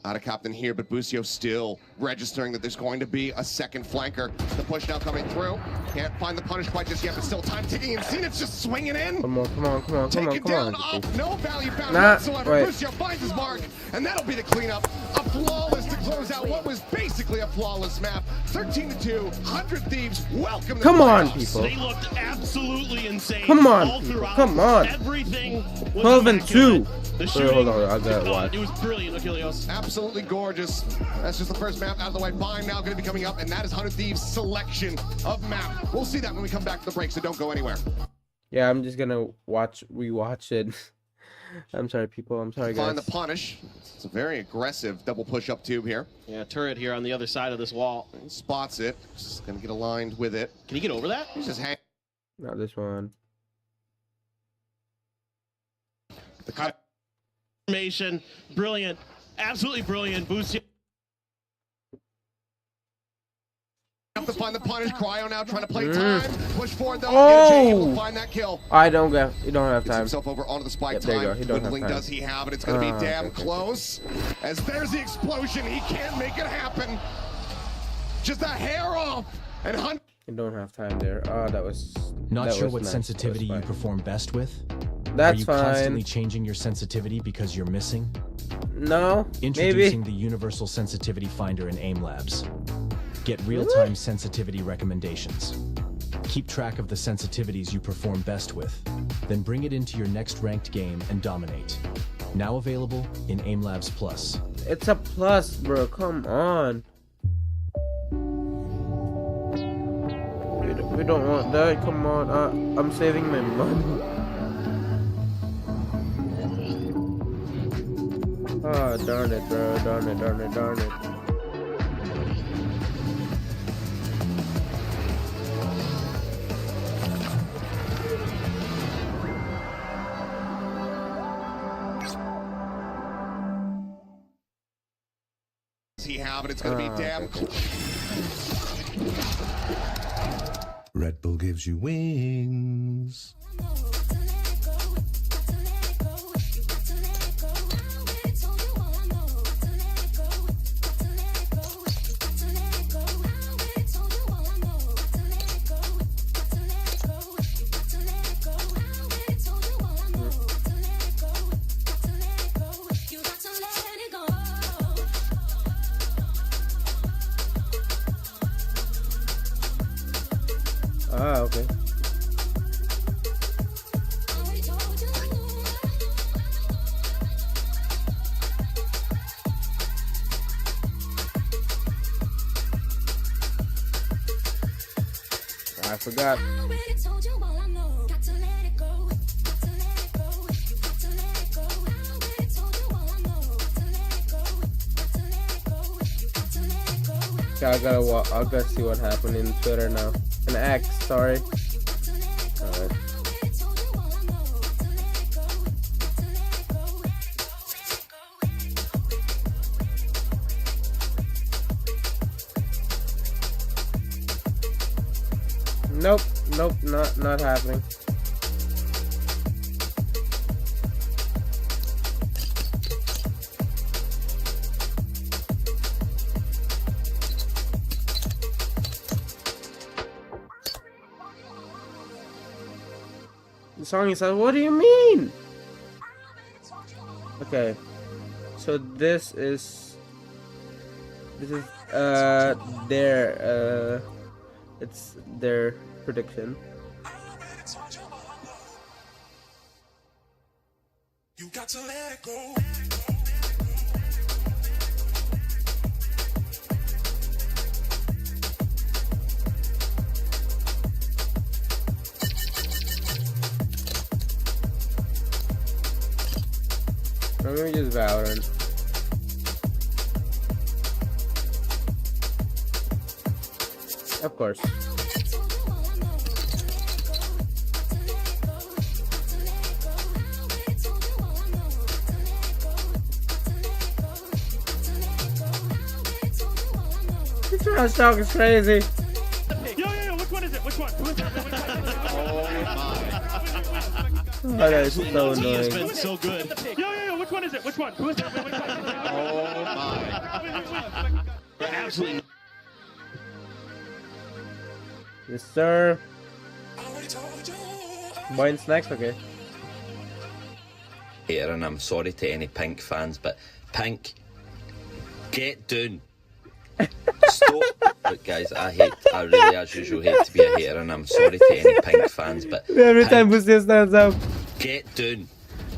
out of captain here, but Busio still registering that there's going to be a second flanker. The push now coming through. Can't find the punish quite just yet, but still time ticking, and Zenith's just swinging in. Come on. Taken down off, no value found Nah, whatsoever. wait. Busio finds his mark, and that'll be the cleanup. A flawless to close out what was basically a flawless map. 13-2, 100 Thieves, welcome to Come the on, playoffs. people. They looked absolutely insane. Come on, all people. throughout. Come on. Everything was 12 and 2. immaculate. The Wait, shooting, hold on, I gotta watch. it was brilliant, Achilles. Absolutely gorgeous. That's just the first map out of the way. Vine now going to be coming up, and that is 100 Thieves' selection of map. We'll see that when we come back to the break, so don't go anywhere. Yeah, I'm just gonna rewatch it. I'm sorry, people. I'm sorry, guys. Find the punish. It's a very aggressive double push-up tube here. Yeah, turret here on the other side of this wall. He spots it. Just going to get aligned with it. Can he get over that? He's just hanging. Not this one. The cut. Formation, brilliant, absolutely brilliant. Busio. Have to find the punish. Cryo now trying to play time. Push forward though. Oh! Will find that kill. I don't get. You don't have Gets time. himself over onto the spike Yep, there you time. go. He don't have Whittling time. does he have it? It's going to be damn okay. close. As there's the explosion, he can't make it happen. Just a hair off. And Hunt. You don't have time there. Oh, that was. Not that sure was what nice. sensitivity That you was fine. perform best with? That's Are you fine. constantly changing your sensitivity because you're missing? No, Introducing maybe. the Universal Sensitivity Finder in AIM Labs. Get real-time sensitivity recommendations. Keep track of the sensitivities you perform best with. Then bring it into your next ranked game and dominate. Now available in AIM Labs Plus. It's a plus, bro. Come on. We don't want that. Come on. I'm saving my money. Oh, darn it, bro. Darn it. He have it? It's going to be damn close. Red Bull gives you wings. Ah, okay. I forgot. I gotta see what happened in Twitter now. An X, sorry. Alright. Nope, not happening. The song is like, what do you mean? Okay, so this is their it's their prediction. You got to let it go. Let me just Valorant. Of course. This trash talk is crazy. Yo, which one is it? Which one? that is so He has been annoying. so good. Yo, which one is it? Which one? Who is it? Which one? Oh my. Absolutely. Yes, sir. Buying snacks, okay. Here, and I'm sorry to any Pink fans, but Pink, get down. Stop. Look, guys, I really, as usual, hate to be a hater, and I'm sorry to any Pink fans, but Every time Pink, Bustier stands up. get down.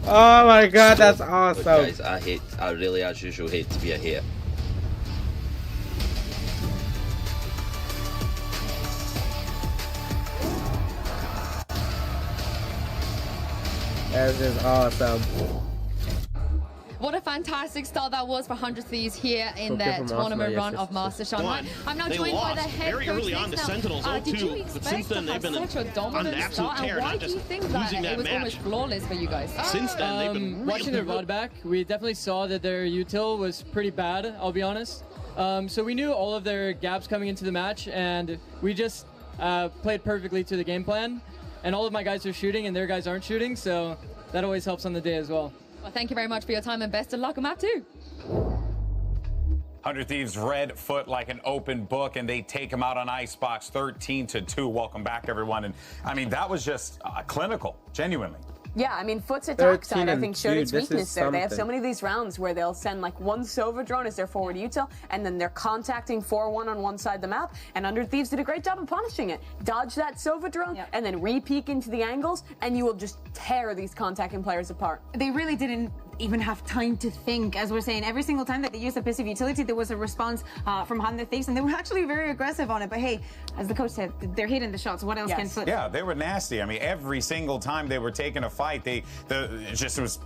Oh my god, Stop. that's Look, awesome. guys, I really, as usual, hate to be a hater. That is awesome. What a fantastic start that was for 100 Thieves here in Okay, their from tournament Arsenal, run yes, of Master Shanghai. I'm now They joined by the lost head very coach. early on to Now, Sentinels did you 0-2, but expect since then to they've been have such a on dominant an absolute start? And tear, why not do you just think that losing it that was match. almost flawless for you guys? Since then, they've been watching really the VOD back, we definitely saw that their util was pretty bad, I'll be honest. So we knew all of their gaps coming into the match, and we just played perfectly to the game plan. And all of my guys are shooting, and their guys aren't shooting, so that always helps on the day as well. Well, thank you very much for your time, and best of luck on map 2. 100 Thieves red foot like an open book, and they take him out on Icebox 13-2. Welcome back, everyone. And I mean, that was just clinical, genuinely. Yeah, I mean, Foot's attack side, I 13 think, showed and its 2, this weakness is there. They have so something. many of these rounds where they'll send like one Sova drone as their forward util, and then they're contacting 4-1 on one side of the map, and 100 Thieves did a great job of punishing it. Dodge that Sova drone, and then re-peek into the angles, and you will just tear these contacting players apart. They really didn't even have time to think. As we're saying, every single time that they used a passive utility, there was a response from 100 Thieves, and they were actually very aggressive on it. But hey, as the coach said, they're hitting the shots. What else can Foot? Yeah, they were nasty. I mean, every single time they were taking a fight, it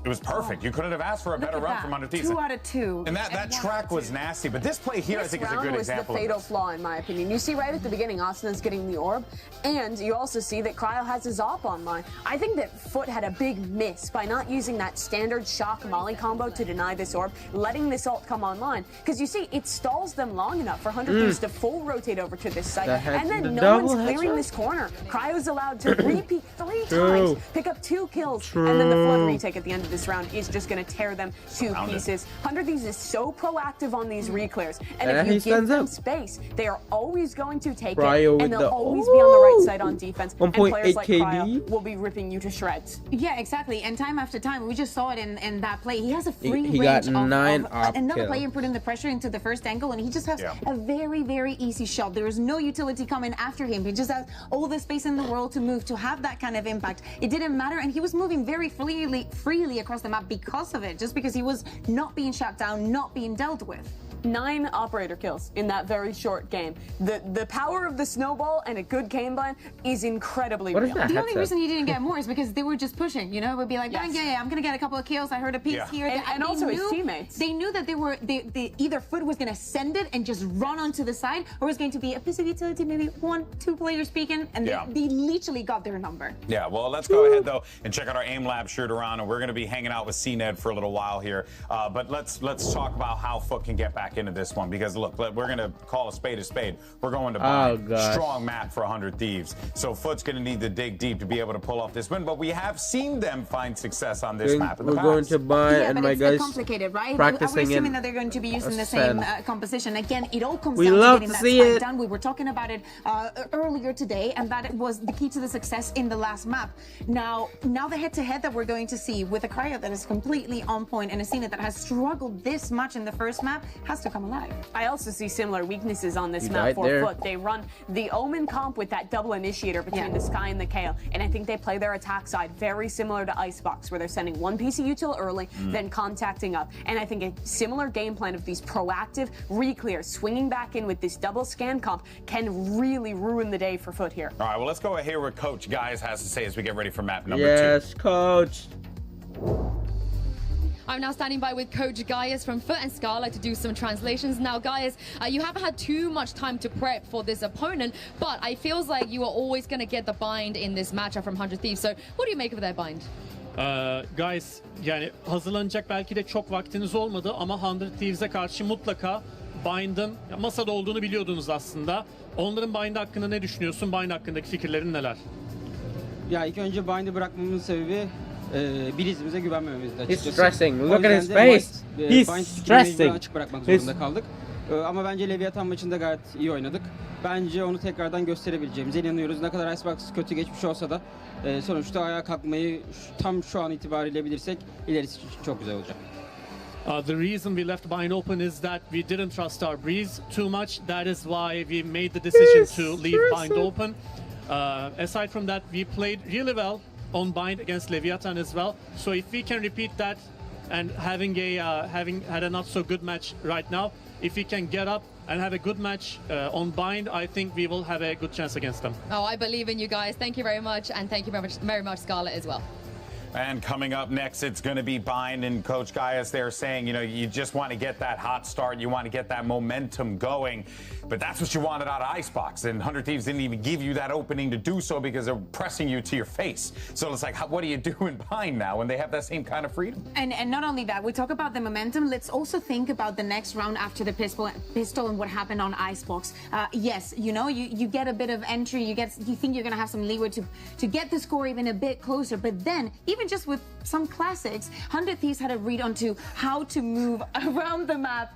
was perfect. You couldn't have asked for a better run from 100 Thieves. 2 out of 2. And that track was nasty. But this play here, I think, is a good example. This round was the fatal flaw, in my opinion. You see right at the beginning, Austin's getting the orb, and you also see that Cryo has his op online. I think that Foot had a big miss by not using that standard shock molly combo to deny this orb, letting this ult come online. Because you see, it stalls them long enough for 100 Thieves to full rotate over to this site, and then no one's clearing this corner. Cryo's allowed to repeat 3 times, pick up 2 kills, and then the Flood retake at the end of this round is just going to tear them to pieces. 100 Thieves is so proactive on these reclears, and if you give them space, they are always going to take Cryo it, with and the- they'll always be on the right side on defense, and 1.8 players like KD. Cryo will be ripping you to shreds. Yeah, exactly. And time after time, we just saw it in that play. He has a free He range got 9 op another kills. player putting the pressure into the first angle, and he just has a very, very easy shot. There is no utility coming after him. He just has all the space in the world to move, to have that kind of impact. It didn't matter, and he was moving very freely across the map because of it, just because he was not being shut down, not being dealt with. 9 operator kills in that very short game. The power of the snowball and a good game plan is incredibly real. The only reason he didn't get more is because they were just pushing. You know, it would be like, yeah, I'm gonna get a couple of kills. I heard a piece here. And they also his knew, teammates. They knew that they either Foot was gonna send it and just run onto the side, or it was going to be a piece of utility, maybe 1-2 players speaking, and they literally got their number. Yeah, well, let's go ahead, though, and check out our aim lab shoot around, and we're going to be hanging out with CNED for a little while here. But let's talk about how Foot can get back into this one, because, look, we're going to call a spade a spade. We're going to buy strong map for 100 Thieves. So Foot's going to need to dig deep to be able to pull off this win, but we have seen them find success on this map in the We're past. going to buy, Yeah, and but my it's guys complicated, right? practicing We're assuming in that they're going to be using the Ascend. same composition. Again, it all comes We down love to to getting see that spike it. done. We were talking about it earlier today, and that was the key to the success in the last map. Now the head-to-head that we're going to see with a Cryo that is completely on point and a Cena that has struggled this much in the first map has to come alive. I also see similar weaknesses on this You map died for there. Foot. They run the Omen comp with that double initiator between the Sky and the Kale, and I think they play their attack side very similar to Icebox, where they're sending one piece of util early, then contacting up. And I think a similar game plan of these proactive re-clears, swinging back in with this double scan comp, can really ruin the day for Foot here. All right, well, let's go and hear what Coach Guys has to say as we get ready for map number 2. Yes, coach. I'm now standing by with Coach Gaius from Foot and Scarlet to do some translations. Now, Gaius, you haven't had too much time to prep for this opponent, but it feels like you are always going to get the bind in this matchup from 100 Thieves. So what do you make of their bind? Guys, yani hazırlanacak belki de çok vaktiniz olmadı ama 100 Thieves'e karşı mutlaka bind'ın masada olduğunu biliyordunuz aslında. Onların bind hakkında ne düşünüyorsun? Bind hakkındaki fikirlerin neler? Ya ilk önce bind'i bırakmamın sebebi Bliz'imize güvenmememizdi He's açıkçası. stressing. O Look at yüzden his de face. Bind He's fikrini mecburen stressing. açık bırakmak He's- zorunda kaldık. Ama bence Leviathan maçında gayet iyi oynadık. Bence onu tekrardan gösterebileceğimize inanıyoruz. Ne kadar Icebox kötü geçmiş olsa da sonuçta ayağa kalkmayı tam şu an itibariyle bilirsek ilerisi için çok güzel olacak. The reason we left Bind open is that we didn't trust our Breeze too much. That is why we made the decision to leave Bind open. Aside from that, we played really well on Bind against Leviathan as well. So if we can repeat that, and having had a not so good match right now, if we can get up and have a good match on Bind, I think we will have a good chance against them. Oh, I believe in you guys. Thank you very much, and thank you very much, Scarlett, as well. And coming up next, it's going to be Bind and Coach Gaius. They're saying, you know, you just want to get that hot start. You want to get that momentum going. But that's what you wanted out of Icebox. And 100 Thieves didn't even give you that opening to do so because they're pressing you to your face. So it's like, what do you do in Bind now when they have that same kind of freedom? And not only that, we talk about the momentum. Let's also think about the next round after the pistol and what happened on Icebox. Yes, you know, you get a bit of entry. You think you're going to have some leeway to get the score even a bit closer. But then, even just with some classics, 100 Thieves had a read onto how to move around the map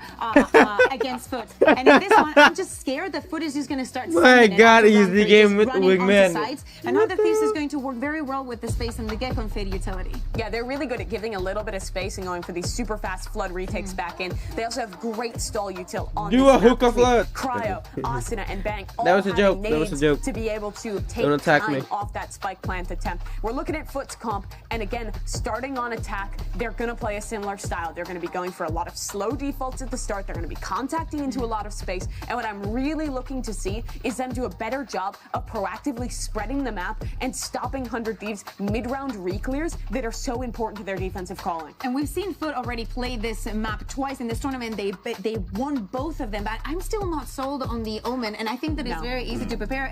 against Foot. And in this one, I'm just scared that Foot is just going to start. My God, he's the game with Wingman. And 100 Thieves is going to work very well with the space and the Gecko and Fade utility. Yeah, they're really good at giving a little bit of space and going for these super fast flood retakes back in. They also have great stall util on Do this a map hookah between flood. Cryo, Asuna, and Bang. All That was a having joke. That was a nades joke. To be able to take Don't attack time me. off that spike plant attempt. We're looking at Foot's comp, and again, starting on attack, they're going to play a similar style. They're going to be going for a lot of slow defaults at the start. They're going to be contacting into a lot of space. And what I'm really looking to see is them do a better job of proactively spreading the map and stopping 100 Thieves mid-round re-clears that are so important to their defensive calling. And we've seen Foot already play this map twice in this tournament. They won both of them, but I'm still not sold on the Omen, and I think that it's very easy to prepare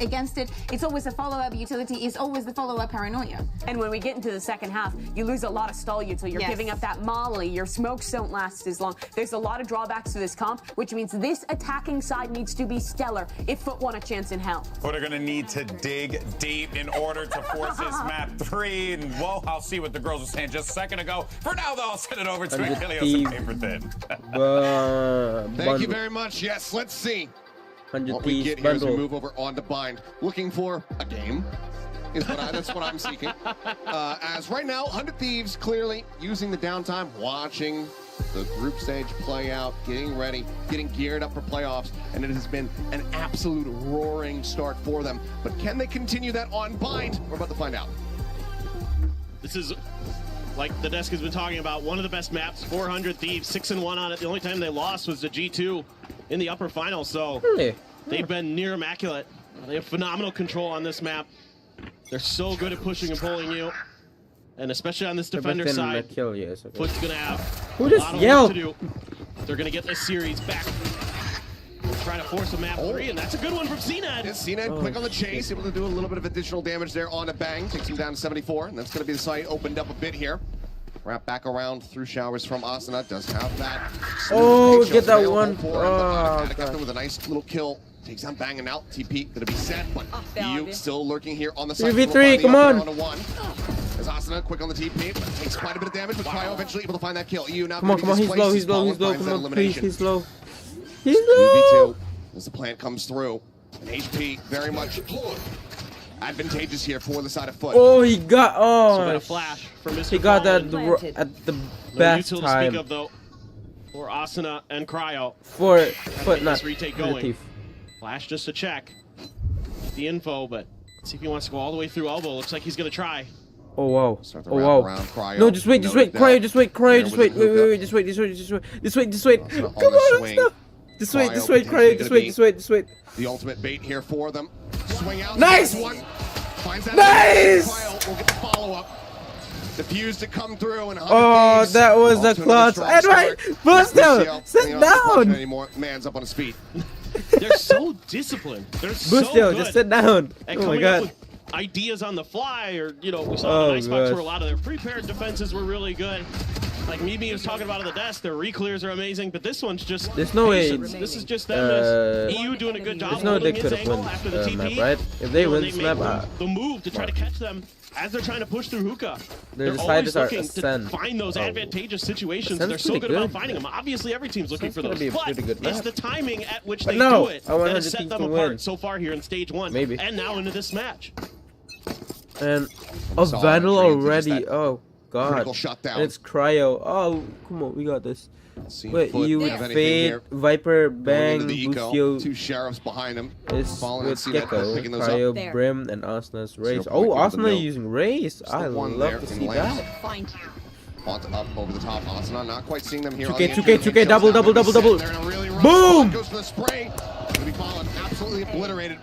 against it. It's always a follow-up utility. It's always the follow-up paranoia. And when we get into the second half, you lose a lot of stall util. You're Yes. giving up that molly. Your smokes don't last as long. There's a lot of drawbacks to this comp, which means this attacking side needs to be stellar if Foot want a chance in hell. Foot are going to need to dig deep in order to force this map 3. And, whoa, I'll see what the girls were saying just a second ago. For now, though, I'll send it over to Achilles and Paper Thin. Thank you very much. Yes, let's see what we get here as we move over on to Bind. Looking for a game. That's what I'm seeking. As right now, 100 Thieves clearly using the downtime, watching the group stage play out, getting ready, getting geared up for playoffs, and it has been an absolute roaring start for them. But can they continue that on Bind? We're about to find out. This is, like the desk has been talking about, one of the best maps. 400 Thieves, 6-1 on it. The only time they lost was to G2 in the upper final, so they've been near immaculate. They have phenomenal control on this map. They're so good at pushing and pulling you, and especially on this defender side, Foot's gonna have a lot of work to do. They're gonna get this series back. Try to force a map 3, and that's a good one from CNED. CNED quick on the chase, able to do a little bit of additional damage there on a Bang. Takes him down to 74, and that's going to be the site opened up a bit here. Wrap back around through showers from Asuna. Does have that. Oh, get that one. Oh, God. With a nice little kill. Takes down Bang and out. TP going to be set, but EU still lurking here on the side. 3v3, come on. As Asuna quick on the TP, but takes quite a bit of damage, but Cryo eventually able to find that kill. EU now Come on, he's low, he's low. Come on, please, he's low. He's low. 2v2 as the plant comes through. And HP very much advantageous here for the side of Foot. Oh, he got, a flash from Mr. He got that Fallen. at the No best util to time. speak of, though, for Asuna and Cryo. For Foot, not this retake for going. Thief. Flash just to check the info, but let's see if he wants to go all the way through elbow. Looks like he's gonna try. Oh wow. the Oh wrap wow. around Cryo. No, just wait, Cryo, just wait, There just with wait, the hookah. wait, just wait. On Come the on, swing. stop. Just wait, Cryo Cryo, potentially just wait. The ultimate bait here for them. Swing out. Nice! One. Finds that. Nice! Cryo will get the follow-up. The fuse to come through and Oh, that was a clutch. Edward, Busto, sit down. Anymore. Man's up on his feet. They're so disciplined. They're so Busto, good just sit down. at Oh my coming up God. with ideas on the fly, or we saw in Icebox where a lot of their prepared defenses were really good. Like Mimi was talking about at the desk, their re-clears are amazing, but this one's just there's no way. This is just them as EU doing a good job holding his angle after the TP. Map, right? If they win this map, the move to try to catch them as they're trying to push through hookah. They're always looking to find those advantageous situations. They're so good about finding them. Obviously, every team's looking for those, but it's the timing at which they do it that has set them apart so far here in stage 1, and now into this match. And Vandal already. Oh God! Shutdown. And it's Cryo. Oh, come on, we got this. Wait, Foot you with Fade, Viper, Bang, Lucio. 2 Sheriffs behind him. It's Falling with and Gecko, picking those Cryo, up. Brim, and Asna's Race. Oh, Asna using Race. I love to see that. Up over the top. Asna not quite seeing them here. 2K, double. Boom! Goes for the spray. Gonna be falling absolutely obliterated.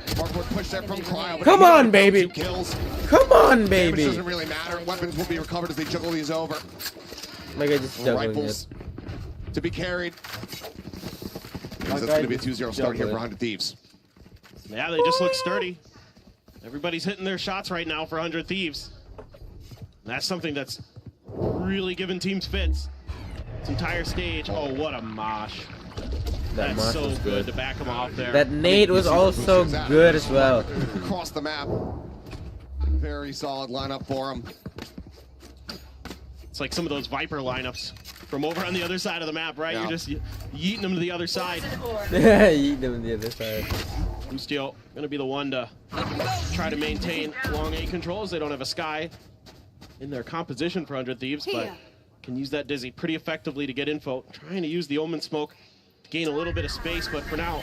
Hardcore push there from Cryo. Come on, baby. Kills. Come on, baby. Damage doesn't really matter. Weapons will be recovered as they juggle these over. My guy just juggling Rifles it. to be carried. That's going to be a 2-0 start here for 100 Thieves. Yeah, they just look sturdy. Everybody's hitting their shots right now for 100 Thieves. That's something that's really giving teams fits. This entire stage. Oh, what a mosh. That's so good to back him off there. That nade was also good as well. Across the map. Very solid lineup for him. It's like some of those Viper lineups from over on the other side of the map, right? Yeah. You're just yeeting them to the other side. Yeah, yeeting them to the other side. Lucio gonna be the one to try to maintain long A controls. They don't have a Sky in their composition for 100 Thieves, but can use that Dizzy pretty effectively to get info. Trying to use the Omen Smoke to gain a little bit of space, but for now,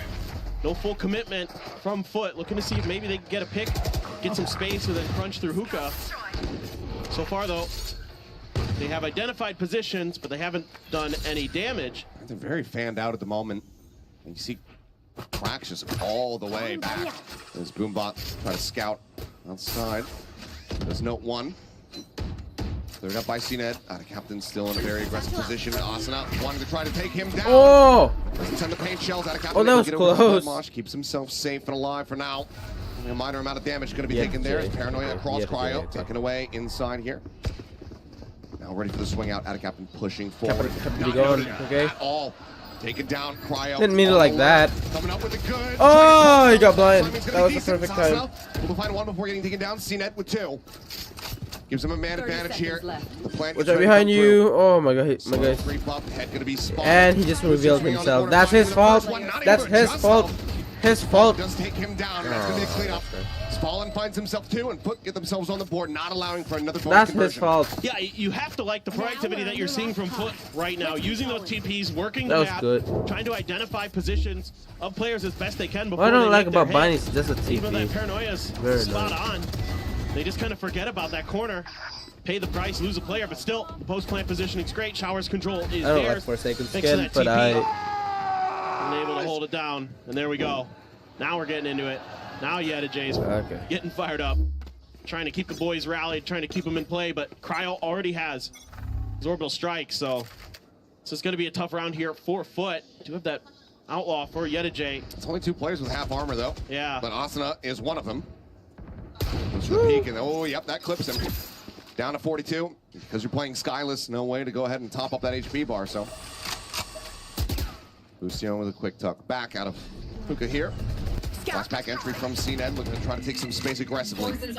no full commitment from Foot. Looking to see if maybe they can get a pick, get some space, and then crunch through hookah. So far, though, they have identified positions, but they haven't done any damage. They're very fanned out at the moment. And you see Cracks just all the way back. As Boombot try to scout outside. There's note 1. Cleared up by CNED. Captain still in a very aggressive position. Asana wanting to try to take him down. Oh! Doesn't send the paint shells out of Captain. Oh, that was close. Mosh keeps himself safe and alive for now. A minor amount of damage going to be taken there. Paranoia across Cryo. Taken away inside here. Now ready for the swing out. Captain pushing forward. Captain going, okay. At all. Taken down. Cryo. Didn't mean it like that. Coming up with a good. Oh, he got blind. That was the perfect time. We'll find 1 before getting taken down. CNET with 2. Gives him a man advantage here. The plant Watch out behind you. Oh my god, my guy. And he just revealed himself. That's his fault. That's his fault. His fault. Just take him down. That's going to be a cleanup. Spallin finds himself 2 and Foot get themselves on the board, not allowing for another bonus That's conversion. his fault. Yeah, you have to like the proactivity that you're seeing from Foot right now, using those TPs, working That the was map, good. trying to identify positions of players as best they can before What I don't they like make their about Bunny hit. is just a TP. Even though that Paranoia's Very spot nice. on, they just kind of forget about that corner. Pay the price, lose a player, but still, the post-plant positioning's great. Showers control is I don't like theirs. Forsaken Thanks to Skin, that but TP. And able to hold it down, and there we go. Now we're getting into it. Now Jay's getting fired up. Trying to keep the boys rallied, trying to keep them in play, but Cryo already has his orbital strike, so this is going to be a tough round here for Foot. Do have that outlaw for Jay. It's only 2 players with half armor, though. Yeah. But Asana is one of them. Goes for the peek, and oh, yep, that clips him. Down to 42. Because you're playing Skyless, no way to go ahead and top up that HP bar, so. Lucian with a quick tuck back out of Hookah here. Last back entry from CNED, looking to try to take some space aggressively. They're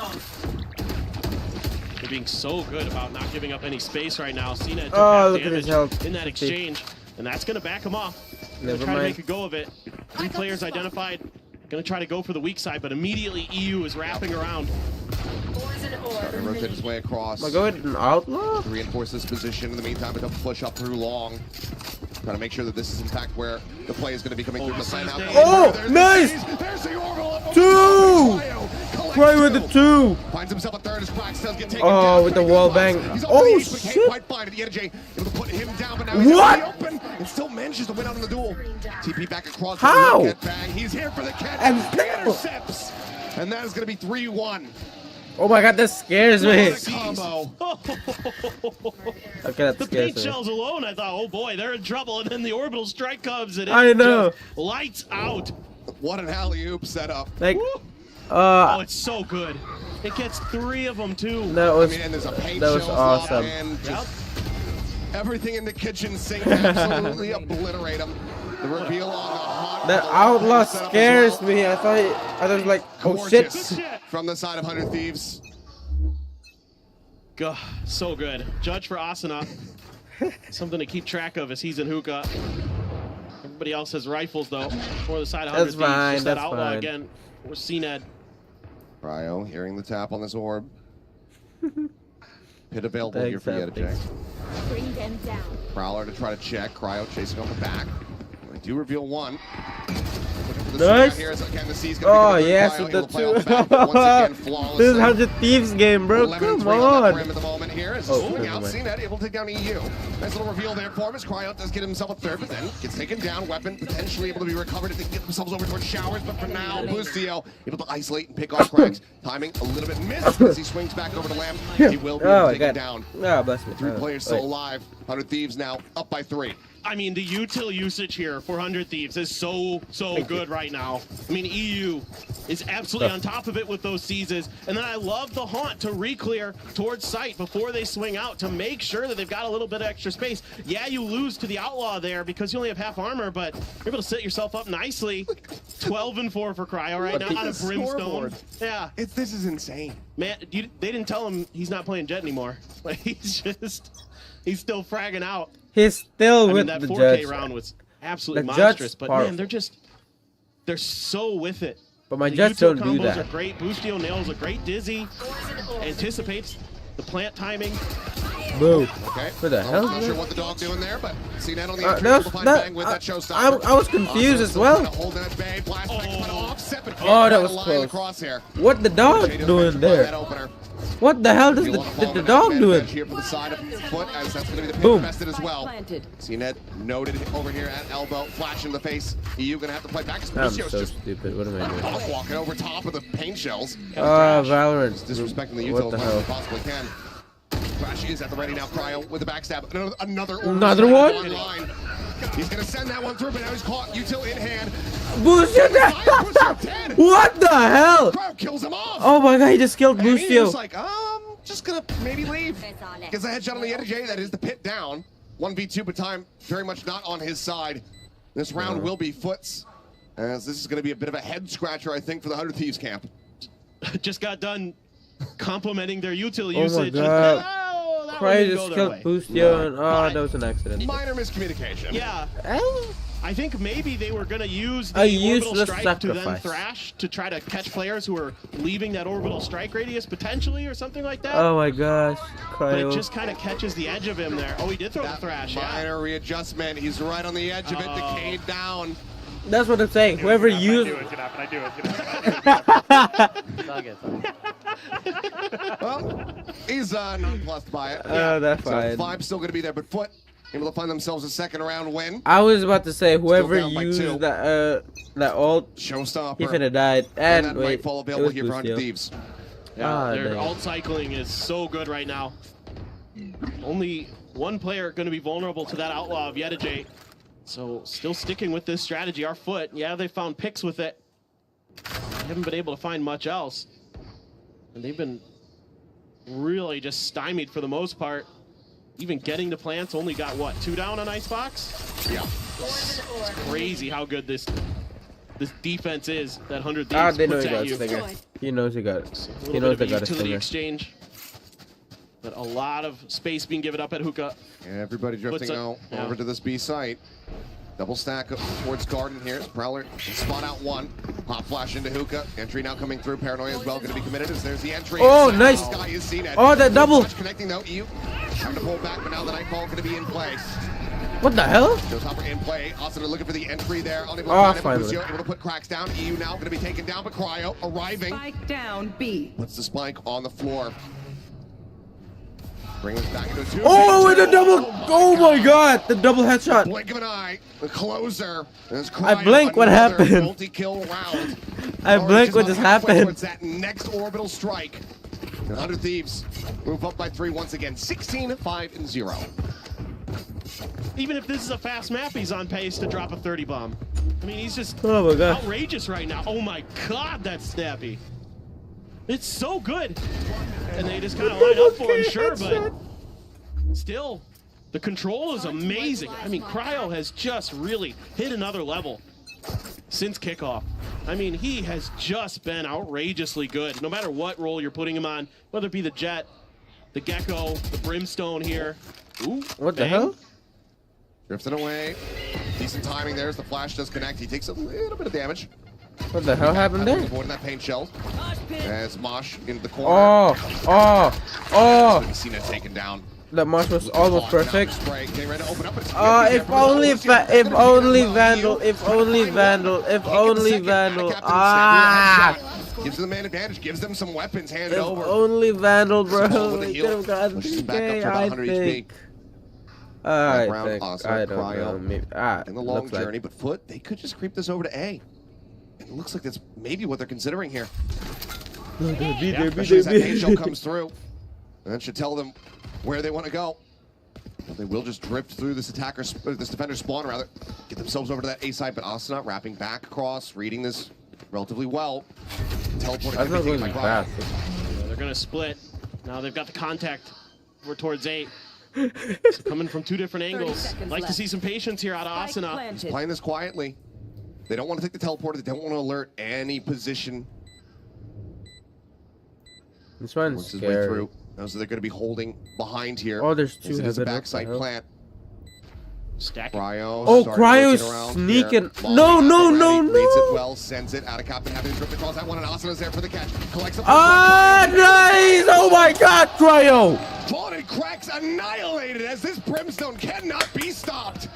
being so good about not giving up any space right now. CNED took Oh, half look at his damage health. in that exchange, and that's going to back him off. Never Try to mind. make a go of it. 3 players identified. Going to try to go for the weak side, but immediately EU is wrapping around. Trying to rotate his way across. Am I going an outlaw? To reinforce this position. In the meantime, but don't push up through long. Trying to make sure that this is in fact where the play is going to be coming through the plan out. Oh, nice! There's the orbital. 2! Try with the 2! Finds himself a third as Cracks does get taken Oh, down. with the wall bang. Oh, shit! Can't quite find it. Jay able to put him down, but now he's What? out in the open and still manages to win out on the duel. TP back across. How? The bang. He's here for the catch. And He intercepts. And that is going to be 3-1. Oh my god, that scares me. What a combo. Okay, that The scares paint me. shells alone, I thought, oh boy, they're in trouble, and then the orbital strike comes, and I know. just lights out. What an alley-oop setup. Like, Oh, it's so good. It gets 3 of them too. That was and there's a paint that was shells off awesome. and just everything in the kitchen sink absolutely obliterate them. The reveal on the hot. That outlaw scares me. I thought it was like, oh shit. From the side of 100 Thieves. God, so good. Judge for Asuna. Something to keep track of as he's in hookah. Everybody else has rifles though. For the side of 100 That's Thieves. fine, Just that that's outlaw fine. again. Or CNED. Cryo hearing the tap on this orb. Pit available here for Yedajay. Bring them down. Prowler to try to check. Cryo chasing on the back. They do reveal one. Nice. Oh yes, Cryo with the able to play off back, but once again, two. flawlessly. This is 100 Thieves game, bro. Come on. At the moment here as Oh, swing never out, mind. CNED able to take down EU. Nice little reveal there for him as Cryo does get himself a third, but then gets taken down. Weapon potentially able to be recovered if they can get themselves over towards showers, but for now, Boostio able to isolate and pick off cracks. Timing a little bit missed as he swings back over to Lamb. He will be able to take him down. Oh, bless me. 3 players still alive. 100 Thieves now up by 3. I mean, the util usage here for 100 Thieves is so good right now. I mean, EU is absolutely on top of it with those seizes. And then I love the haunt to re-clear towards site before they swing out to make sure that they've got a little bit of extra space. Yeah, you lose to the outlaw there because you only have half armor, but you're able to set yourself up nicely. 12 and 4 for Cryo right now on a brimstone. Yeah. This is insane. Man, they didn't tell him he's not playing Jet anymore. Like, he's still fragging out. He's still I with mean, that the 4K judge. round was absolutely The monstrous, judge's but powerful. man, they're so with it. But my The judge util don't do combos that. are great. Boostio nails a great dizzy, anticipates the plant timing. Boo. Okay. What the hell? Not sure what the dog doing there, but CNED on the That entry able was- to find that- bang with that showstopper. I was confused as well. Hold that bay, blast back, put off, step and Oh, that can't was find the line close. across here. What the dog doing there? What the hell did the dog doing? Here from the side of foot, as that's going to be the pin Boom. invested as well. CNED noted over here at elbow, flash in the face. EU going to have to play back. I'm Lucio's so just stupid. What am I doing? walking over top of the paint shells. Valorant. Disrespecting the What util the as much as hell? he possibly can. Crash is at the ready now. Cryo with the backstab. Another Another one? online. He's going to send that one through, but now he's caught. Util in hand. Boostio dead. What the hell? Cryo kills him off. Oh my god, he just killed And he's Boostio. just like, just gonna maybe leave. Gets a headshot on the Yedajay. That is the pit down. 1v2, but time very much not on his side. This round will be Foot's, as this is going to be a bit of a head scratcher, I think, for the 100 Thieves camp. Just got done complimenting their util Oh my usage. god. That Cry wouldn't just go their killed way. Boostio and that was an accident. Minor miscommunication. Yeah. I think maybe they were going to use A the orbital useless strike to then sacrifice. thrash to try to catch players who are leaving that orbital strike radius potentially or something like that. Oh my gosh. But it Cryo. just kind of catches the edge of him there. Oh, he did throw the thrash. Yeah. Minor readjustment. He's right on the edge of it. Decayed down. That's what I'm saying. Whoever used. Well, he's nonplussed by it. That's so fine. 5 still going to be there, but Foot able to find themselves a second round win. I was about to say whoever down by 2. used that ult, Showstopper. he finna died. And that wait, nightfall it available was here for 100 Boostio. Thieves. Yeah, their dang. alt cycling is so good right now. Only one player going to be vulnerable to that outlaw of Yedajay. So still sticking with this strategy. Our Foot, yeah, they found picks with it. They haven't been able to find much else. And they've been really just stymied for the most part. Even getting to plants, only got what, 2 down on Icebox? Yeah. It's crazy how good this defense is that 100 Thieves They know puts he got at a you. stinger. He knows he got it. A He little knows bit they of a got a utility stinger. exchange. But a lot of space being given up at hookah. Yeah, everybody drifting out over to this B site. Double stack up towards Garden here. Prowler spot out one. Pop flash into hookah. Entry now coming through. Paranoia as well going to be committed as there's the entry. Oh, nice. This guy is CNED. Oh, that double. Flash connecting though. EU trying to pull back, but now the Nightfall going to be in play. What the hell? Showstopper in play. Austin looking for the entry there. Unable to Oh, find it. finally. Lucio able to put cracks down. EU now going to be taken down, but Cryo arriving. Spike down, B. Puts the spike on the floor. Bring us back into a 2. Oh, and the double. Oh my god, the double headshot. Blink of an eye. The closer. I blink, what happened? Multi-kill round. I blink when this happened. Towards that next orbital strike. The 100 Thieves move up by 3 once again. 16, 5, and 0. Even if this is a fast map, he's on pace to drop a 30 bomb. I mean, he's just Oh my god. outrageous right now. Oh my god, that's snappy. It's so good. And they just kind of line up for him, sure, but still, the control is amazing. I mean, Cryo has just really hit another level since kickoff. I mean, he has just been outrageously good, no matter what role you're putting him on, whether it be the Jet, the Gecko, the Brimstone here. Ooh, what the hell? Drifts it away. Decent timing there as the flash does connect. He takes a little bit of damage. What the hell happened there? Avoiding that paint shell. As Mosh into the corner. Oh! You see that taken down. That Mosh was almost perfect. Getting ready to open up. If only Vandal. Gives them the man advantage. Gives them some weapons handed If over. only Vandal, bro. They could have gotten Pushes back up to PK, about I 100 think. HP. I don't know. Maybe, in the long journey, but Foot, they could just creep this over to A. It looks like that's maybe what they're considering here. Especially as that paint shell comes through. And that should tell them where they want to go. Well, they will just drift through this defender spawn, rather. Get themselves over to that A side, but Asuna wrapping back across, reading this relatively well. Teleporting everything by Cryo. They're going to split. Now they've got the contact. We're towards 8. So coming from 2 different angles. Like to see some patience here out of Asuna. He's playing this quietly. They don't want to take the teleporter. They don't want to alert any position. This one's scary. Those they're going to be holding behind here. Oh, there's 2 It is a heaven. backside plant. Stacking. Cryo. Oh, Cryo's sneaking. No. Reads it well, sends it out of Captain, having to drift across that one, and Asuna's there for the catch. Collects the nice! Oh my God, Cryo! Vaulted Cracks annihilated as this Brimstone cannot be stopped.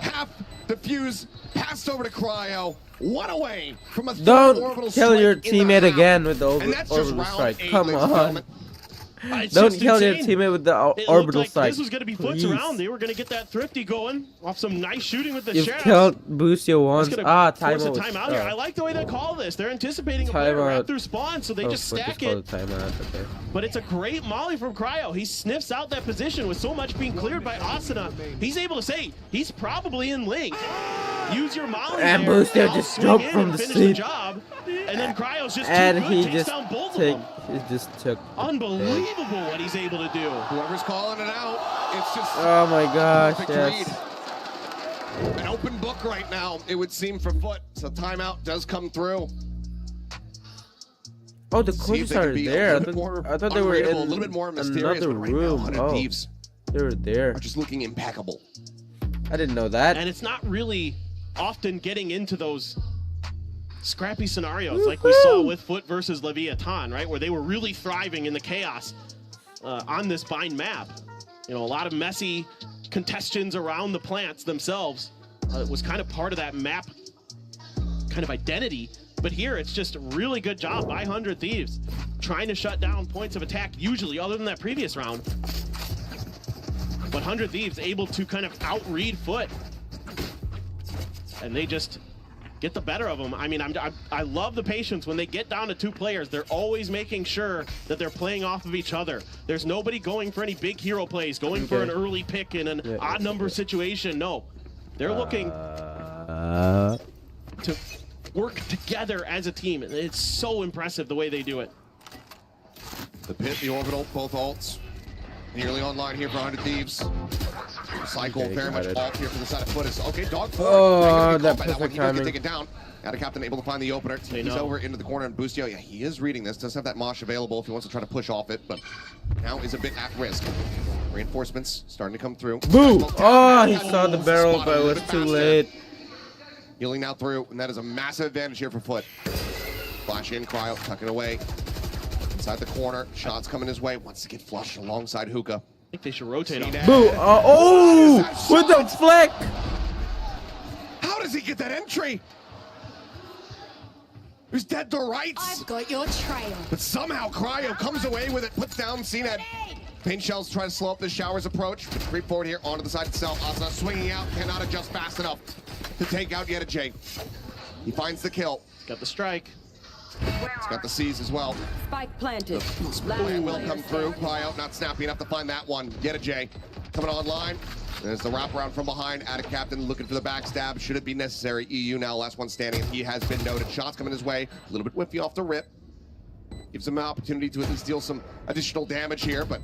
Half the fuse passed over to Cryo. One away from a third orbital Don't kill your strike in the teammate half. again with the And that's just orbital round strike. 8, Come ladies and on. gentlemen. Don't kill your teammate with the It orbital looked like strike. this was going to be Foot's Please. round. They were going to get that Thrifty going off some nice shooting with the You've shafts. killed Boostio once. Force a Timeout. timeout here. I like the way they call this. They're anticipating a player Timeout. right through spawn, so they just stack it. Okay. But it's a great molly from Cryo. He sniffs out that position with so much being cleared by Asuna. He's able to say he's probably in link. Use your molly And there. Boostio I'll just swing jumped in from and the finish seat. job. And then Cryo's just And too good. he Takes just down both of them. took. Unbelievable what he's able to do. Whoever's calling it out, it's just Oh my gosh, perfect yes. read. An open book right now, it would seem, for Foot. So timeout does come through. Oh, the See if coaches they can are be a there. little bit more I thought they were in unreadable, a little bit more mysterious, another but right now, room. 100 Oh, Thieves they were there. are just looking impeccable. I didn't know that. And it's not really often getting into those scrappy scenarios like we saw with Foot versus Leviathan, right? Where they were really thriving in the chaos on this bind map. You know, a lot of messy contestions around the plants themselves. It was kind of part of that map kind of identity. But here, it's just a really good job by 100 Thieves trying to shut down points of attack, usually, other than that previous round. But 100 Thieves able to kind of outread Foot. And they just get the better of them. I mean, I love the patience. When they get down to 2 players, they're always making sure that they're playing off of each other. There's nobody going for any big hero plays, going for an early pick in an odd number situation. No, they're looking to work together as a team. It's so impressive the way they do it. The pit, the orbital, both ults. Nearly online here for 100 Thieves. Cycle Okay, very much got it. alt here for the side of Foot. Okay, dog forward. Oh, that one. perfect He does get timing. taken down. Out of Captain able to find the opener. He's over into the corner and Boostio. Yeah, he is reading this. Does have that Mosh available if he wants to try to push off it, but now is a bit at risk. Reinforcements starting to come through. Boo! Oh, he saw the barrel, but it was too late. Healing now through, and that is a massive advantage here for Foot. Flash in, Cryo, tucking away. Inside the corner, shots coming his way. Wants to get flushed alongside Hookah. I think they should rotate him. Boo! With the flick! How does he get that entry? Who's dead to rights? I've got your trail. But somehow Cryo comes away with it, puts down CNED. Paint shells try to slow up the shower's approach. Creep forward here onto the side itself. Asuna swinging out, cannot adjust fast enough to take out Yeta J. He finds the kill. He's got the strike. He's got the seize as well. Spike planted. Plan will come through. Cryo not snappy enough to find that one. Yeta J coming online. There's the wraparound from behind. Attic Captain looking for the backstab. Should it be necessary? EU now last one standing. He has been noted. Shots coming his way. A little bit whiffy off the rip. Gives him an opportunity to at least deal some additional damage here, but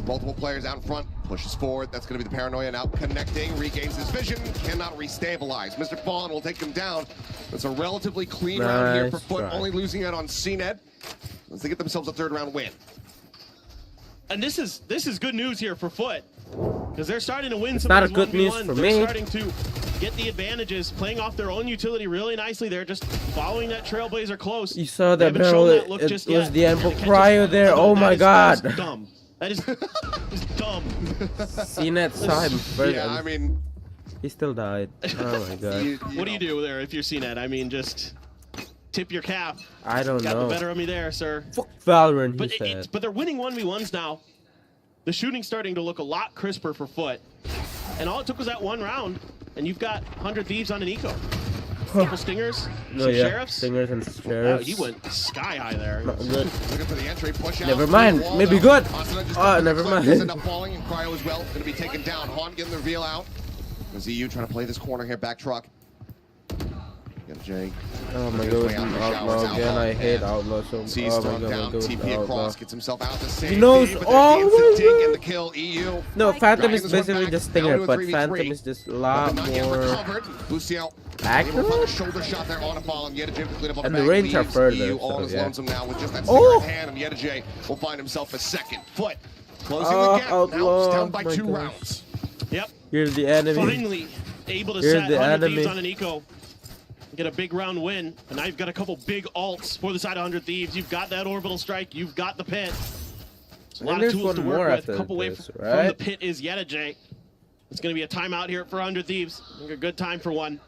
multiple players out in front, pushes forward. That's going to be the paranoia now. Connecting, regains his vision, cannot restabilize. Mr. Fawn will take him down. It's a relatively clean round here for Foot, only losing out on CNED as they get themselves a third round win. And this is good news here for Foot, because they're starting to win some not of a these good news 1v1s. for They're me. starting to get the advantages, playing off their own utility really nicely. They're just following that Trailblazer close. You saw They that haven't shown barrel. that look It just was yet. the Amber And it catches Cryo one. there. Oh my That is god. dumb. That is just dumb. CNET saw him first. Yeah, I mean, he still died. Oh my god. What do you do there if you're CNET? I mean, just tip your cap. I don't Got know. the better of me there, sir. Fuck Valorant, he But said. but they're winning 1v1s now. The shooting's starting to look a lot crisper for Foot. And all it took was that one round, and you've got 100 Thieves on an eco. Couple stingers, No, some yeah, sheriffs. stingers and Wow, sheriffs. he went sky high there. Not good. Looking for the entry, push out. Never mind. Maybe good. Never Does mind. end up falling, and Cryo as well. Going to be taken down. Han getting the reveal out. As EU trying to play this corner here, back truck. Get Jay. Oh my His way god, out for Outlaw Showers. again. I hate and Outlaw so much. Sees Oh my thrown god, down, my god, TP Outlaw. across, gets himself out the same. He knows. team, but Oh they're my Dig and the kill. EU. No, Phantom Dragging is this one basically back, just down Stinger, to a but 3v3. Phantom is just a But lot not yet more. recovered. Lucio able to find a shoulder shot there on a ball, and Yedajay will clean up on And the the back. range are Leaves further, EU all so, on his yeah. lonesome now with just that stinger Oh! in hand, and Yedajay will find himself a second. Foot closing Oh, the gap. Now it's Outlaw. down by My 2 gosh. rounds. Yep. You're the enemy. Finally able to You're set the 100 enemy. Thieves on an eco. Get a big round win. And now you've got a couple big alts for the side of 100 Thieves. You've got that orbital strike. You've got the pit. There's a lot of there's tools one to more work with. after A couple away this, from right? the pit is Yedajay. It's going to be a timeout here for 100 Thieves. I think a good time for one.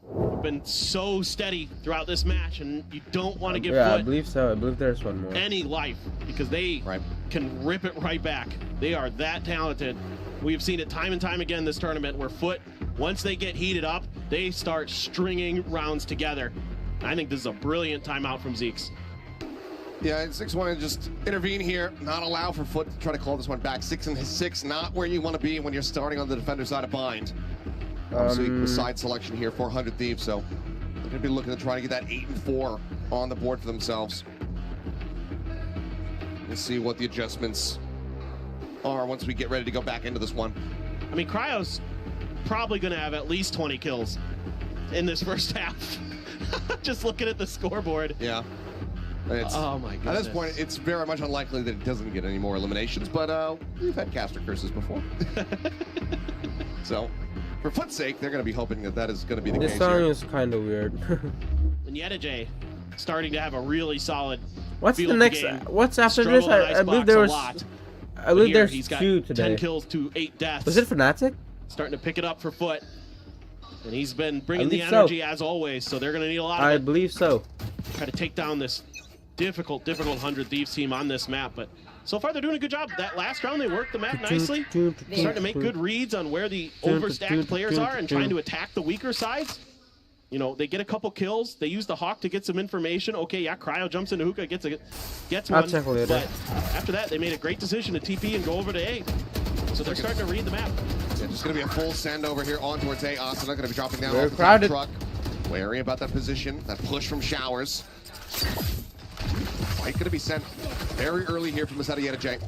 We've been so steady throughout this match, and you don't want to give Yeah, I Foot believe so. I believe there's one more. any life, because they can rip it right back. They are that talented. We've seen it time and time again this tournament where Foot, once they get heated up, they start stringing rounds together. I think this is a brilliant timeout from Zeeks. Yeah, and 6 want to just intervene here, not allow for Foot to try to call this one back. 6 and 6, not where you want to be when you're starting on the defender side of bind. Obviously, with side selection here for 100 Thieves, so they're going to be looking to try to get that 8 and 4 on the board for themselves. We'll see what the adjustments are once we get ready to go back into this one. I mean, Cryo's probably going to have at least 20 kills in this first half. Just looking at the scoreboard. Yeah. It's, oh my goodness. At this point, it's very much unlikely that it doesn't get any more eliminations, but we've had caster curses before. So, for Foot's sake, they're going to be hoping that that is going to be the This case song here. is kind of weird. And Yedajay starting to have a really solid What's feel the of next? game. What's after Struggled this? on I believe Icebox there a was. lot. I But believe here, there's he's got 2 today. 10 kills to 8 deaths. Was it Fnatic? Starting to pick it up for Foot. And he's been bringing I the believe so. energy as always, so they're going to need a lot of I it. believe so. Try to take down this difficult 100 Thieves team on this map, but so far they're doing a good job. That last round they worked the map nicely. Starting to make good reads on where the overstacked players are and trying to attack the weaker sides. You know, they get a couple kills. They use the Hawk to get some information. Okay, yeah, Cryo jumps into hookah, gets I'll one. check later. But after that, they made a great decision to TP and go over to A. So they're starting to read the map. Yeah, just going to be a full send over here on towards A. Asuna going to be dropping down Very off the crowded. truck. Wary about that position, that push from Showers. Fight going to be sent very early here from the side of Yedajay.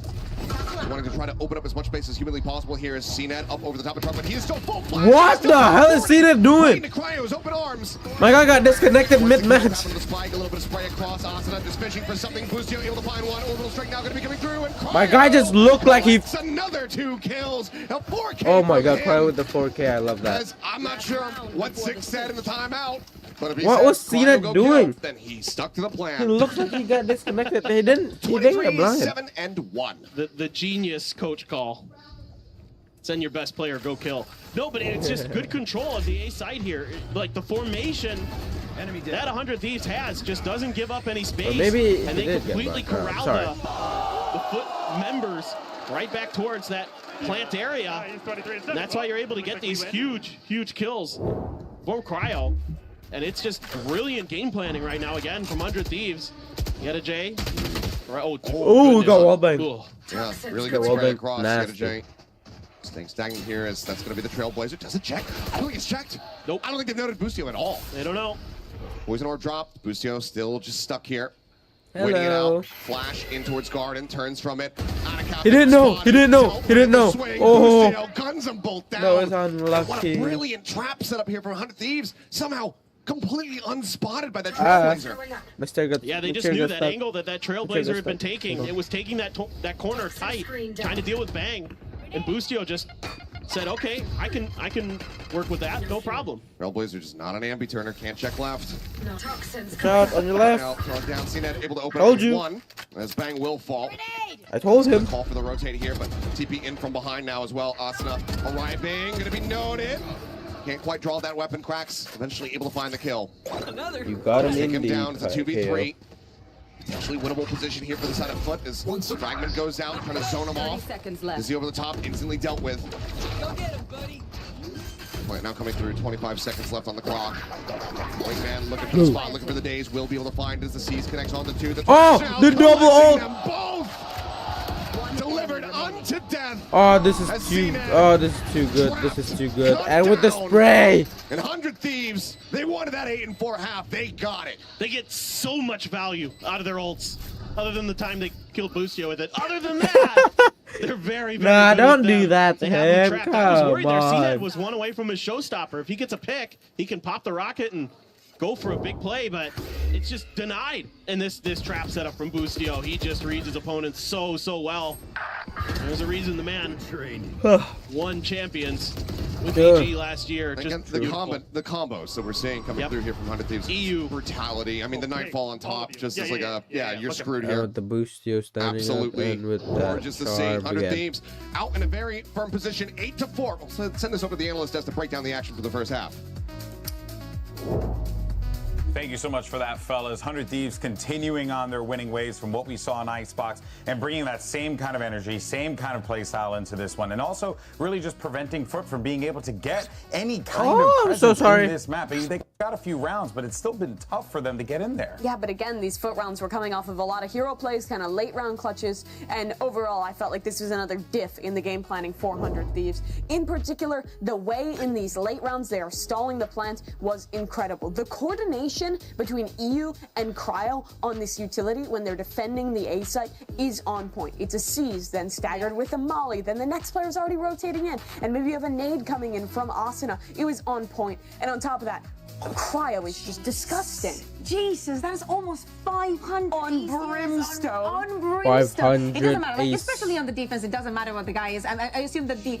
Wanting to try to open up as much space as humanly possible here is CNET up over the top of the truck, but he is still full flash. What the hell is CNET doing? Cryo's open arms. My guy got disconnected mid-match. Grabbing the spike, a little bit of spray across. Asuna just fishing for something. Boostio able to find one. Orbital strike now going to be coming through. And Cryo My guy just looked like he. gets another 2 kills. A 4K. Oh my from god, him. Cryo with the 4K. I love that. As I'm not sure what 6 said in the timeout. But if he What said was Cryo CNET go doing? kill, then he stuck to the plan. He looks like he got disconnected. He didn't. He didn't get blind. 7 and 1. The genius coach call. Send your best player, go kill. No, but it's just good control of the A side here. Like the formation that 100 Thieves has just doesn't give up any space. Or maybe and he they did get completely blocked. corral Sorry. the Foot members right back towards that plant area. And that's why you're able to get these huge kills for Cryo. And it's just brilliant game planning right now again from 100 Thieves. Yedajay. Right, Oh, we got wallbang. Yeah, really Got good wallbang. spray across. Nasty. Yedajay. Staying stagnant here as that's going to be the Trailblazer. Does it check? I don't think it's checked. Nope. I don't think they've noted Boostio at all. They don't know. Poison Orb dropped. Boostio still just stuck here. Waiting it Hello. out. Flash in towards Garden, turns from it. He didn't know. He didn't know. He didn't know. Oh, Bustio guns them both down. that was What a unlucky. brilliant trap set up here from 100 Thieves. Somehow completely unspotted by that Trailblazer. Mr. Got, Yeah, they just Mr. knew got that stuck. angle that Trailblazer had been taking. It was taking that corner tight, trying to deal with Bang, and Bustio just said, "Okay, I can work with that, no problem." Trailblazer just not an ambi turner, can't check left. Shot on your left. Now, thrown down, CNET able to open Told up you. one as Bang will fall. I told him. Call for the rotate here, but TP in from behind now as well. Asuna arriving, gonna be noted. Can't quite draw that weapon, Cracks. Eventually able to find the kill. You got him Take in him deep. down. It's a 2v3. Potentially winnable position here for the side of Foot as Fragment goes out, trying to zone him off. Is he over the top? Instantly dealt with. Right, now coming through, 25 seconds left on the clock. Wingman looking for the spot, looking for the days. Will be able to find as the C's connects on the two. Oh, the double ult. Them both delivered unto death. Oh, this is too. Oh, this is too good. This is too good. And with the spray. And 100 Thieves, they wanted that 8 and 4 half. They got it. They get so much value out of their ults, other than the time they killed Bustio with it. Other than that, they're very, very Nah, good don't with do them. that to They have them him. trapped. I was worried Come there. on. CNET was one away from his showstopper. If he gets a pick, he can pop the rocket and go for a big play, but it's just denied in this trap setup from Bustio. He just reads his opponents so well. There's a reason the man won champions with EG last year. Again, Just the combos that we're seeing coming through here from 100 Thieves. EU brutality. I mean, the Nightfall on top just is like you're screwed And here. with the Bustio standing Absolutely up and with gorgeous that to see. charm 100 again. Thieves out in a very firm position, 8-4. We'll send this over to the analyst desk to break down the action for the first half. Thank you so much for that, fellas. 100 Thieves continuing on their winning ways from what we saw in Icebox and bringing that same kind of energy, same kind of play style into this one. And also really just preventing Foot from being able to get any kind of I'm so presence sorry. in this map. They got a few rounds, but it's still been tough for them to get in there. Yeah, but again, these Foot rounds were coming off of a lot of hero plays, kind of late round clutches, and overall, I felt like this was another diff in the game planning for 100 Thieves. In particular, the way in these late rounds they are stalling the plant was incredible. The coordination between EU and Cryo on this utility when they're defending the A site is on point. It's a seize, then staggered with a molly, then the next player's already rotating in, and maybe you have a nade coming in from Asuna. It was on point, and on top of that, Cryo is just disgusting. Jesus, that's almost 500 on brimstone. On brimstone. It doesn't matter, like, ace. especially on the defense. It doesn't matter what the guy is. I assume that the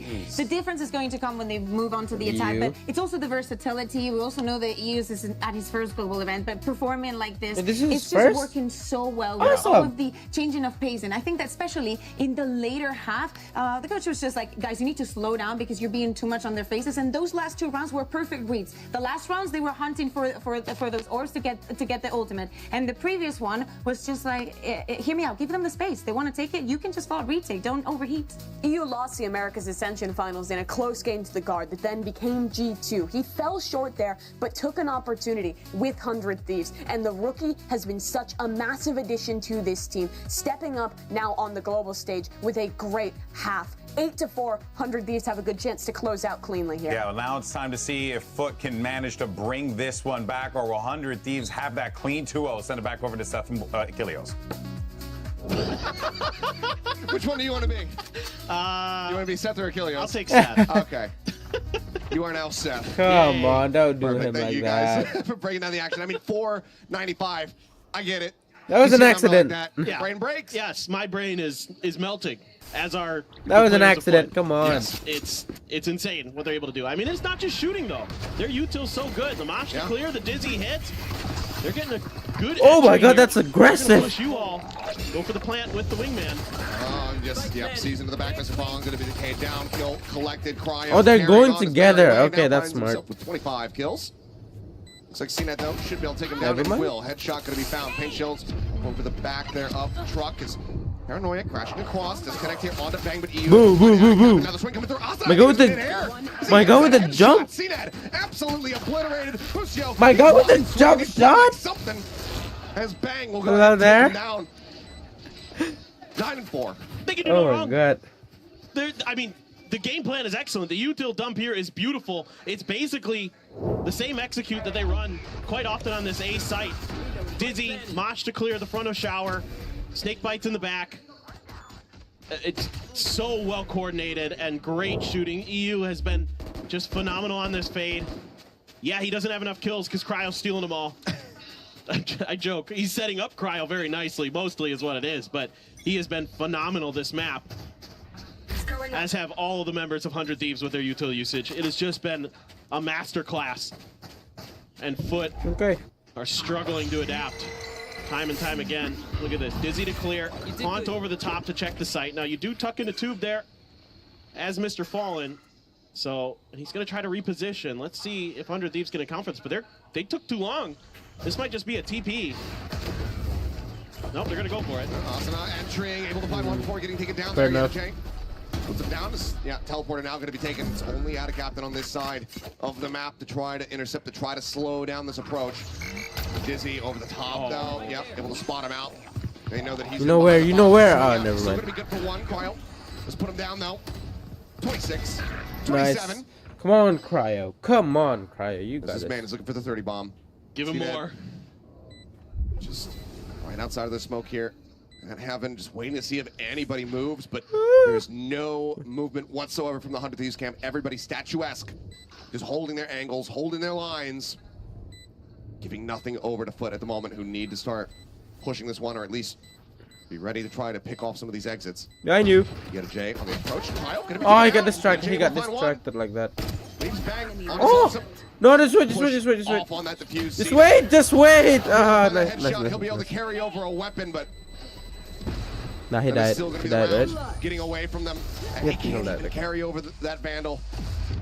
difference is going to come when they move on to the attack. EU. But it's also the versatility. We also know that EU is at his first global event, but performing like this, This is his it's first? just working so well with Awesome. all of the changing of pace. And I think that especially in the later half, the coach was just like, guys, you need to slow down because you're being too much on their faces. And those last two rounds were perfect reads. The last rounds they were hunting for those orbs to get the ultimate. And the previous one was just like, hear me out, give them the space. They want to take it, you can just fall retake, don't overheat. EU lost the America's Ascension Finals in a close game to the guard that then became G2. He fell short there, but took an opportunity with 100 Thieves. And the rookie has been such a massive addition to this team, stepping up now on the global stage with a great half. 8-4, 100 Thieves have a good chance to close out cleanly here. Yeah, well, now it's time to see if Foot can manage to bring this one back, or will 100 Thieves have that clean 2-0? Send it back over to Seth Achilleos. Which one do you want to be? You want to be Seth or Achilleos? I'll take Seth. Okay. You are now Seth. Come on, don't do Perfect. him Thank like you that. guys for breaking down the action. I mean, 495. I get it. That was You an see a number accident. Like that. Yeah. Brain breaks. Yes, my brain is melting. As are That was the an players of accident. Foot. Come on. Yes, it's insane what they're able to do. I mean, it's not just shooting though. Their util's so good. The Mosh to clear, the dizzy hits. They're getting a good. Oh my entry God, here. that's aggressive. They're gonna push you all. Go for the plant with the wingman. Season to the back. Mr. Fong going to be decayed down. Kill collected. Cryo. Oh, they're carrying going on his together. merry way. Okay, Now that's finds himself smart. With 25 kills. Looks like CNET though should be able to take him down. Never And mind. will. Headshot going to be found. Paint shields over the back there of the truck is Paranoia crashing across. Disconnect here onto Bang, but EU. Boo, boo, boo, boo. Now the swing coming through. Asa, My God with the- midair. my God with the Headshot. jump. CNET absolutely obliterated. Bustio. My God with the walking jump through, it shot. looks like Something as Bang will go Hello ahead and there. take him down. 9-4. They can do no Oh my wrong. God. I mean, the game plan is excellent. The util dump here is beautiful. It's basically the same execute that they run quite often on this A site. Dizzy, Mosh to clear the front of shower. Snake bites in the back. It's so well coordinated and great shooting. EU has been just phenomenal on this fade. Yeah, he doesn't have enough kills because Cryo's stealing them all. I joke. He's setting up Cryo very nicely, mostly is what it is, but he has been phenomenal this map. As have all of the members of 100 Thieves with their util usage. It has just been a masterclass. And Foot are struggling to adapt time and time again. Look at this. Dizzy to clear. Haunt over the top to check the site. Now you do tuck in a tube there as Mr. Fallen. So he's going to try to reposition. Let's see if 100 Thieves can account for this. But they took too long. This might just be a TP. Nope, they're going to go for it. Asuna entering, able to find one before getting taken down. Fair there, enough. EOJ. Puts him down. Yeah, teleporter now going to be taken. It's only out of captain on this side of the map to try to intercept, to try to slow down this approach. Dizzy over the top though. Yep, able to spot him out. They know that he's You know where? You know where? Oh, never Still mind. going to be good for one. Cryo. Let's put him down though. 26. 27. Nice. Come on, Cryo. Come on, Cryo. You got This it. man is looking for the 30 bomb. Give him more. Just right outside of the smoke here. And Heaven just waiting to see if anybody moves, but there's no movement whatsoever from the 100 Thieves camp. Everybody statuesque. Just holding their angles, holding their lines. Giving nothing over to Foot at the moment, who need to start pushing this one, or at least be ready to try to pick off some of these exits. Yeah, I knew. You get a J on the approach. Kyle, gonna be Oh, he down. got distracted. He got J will find distracted like that. Leaves back on Oh! himself. No, just wait, just wait, just wait, just wait. Off on that defuse. Just wait, just wait. Ah, Nice, nice, nice, headshot. He'll be able to nice. carry over a weapon, but Nah, he that is died. still gonna He be the died, right? round, getting away from them. Yep, He he still can't died, even okay. carry over that Vandal.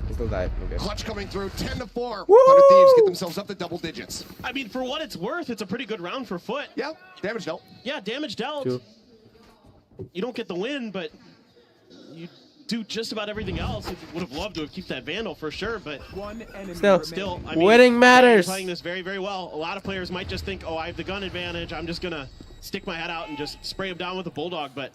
He still died. Okay. Clutch coming through, 10 to 4. Woo! 100 Thieves get themselves up to double digits. I mean, for what it's worth, it's a pretty good round for Foot. Yeah, damage dealt. Yeah, damage dealt. Two. You don't get the win, but you do just about everything else. Would have loved to have kept that Vandal for sure, but still, I mean, winning matters. Playing this very, very well. A lot of players might just think, oh, I have the gun advantage. I'm just going to stick my head out and just spray him down with a Bulldog, but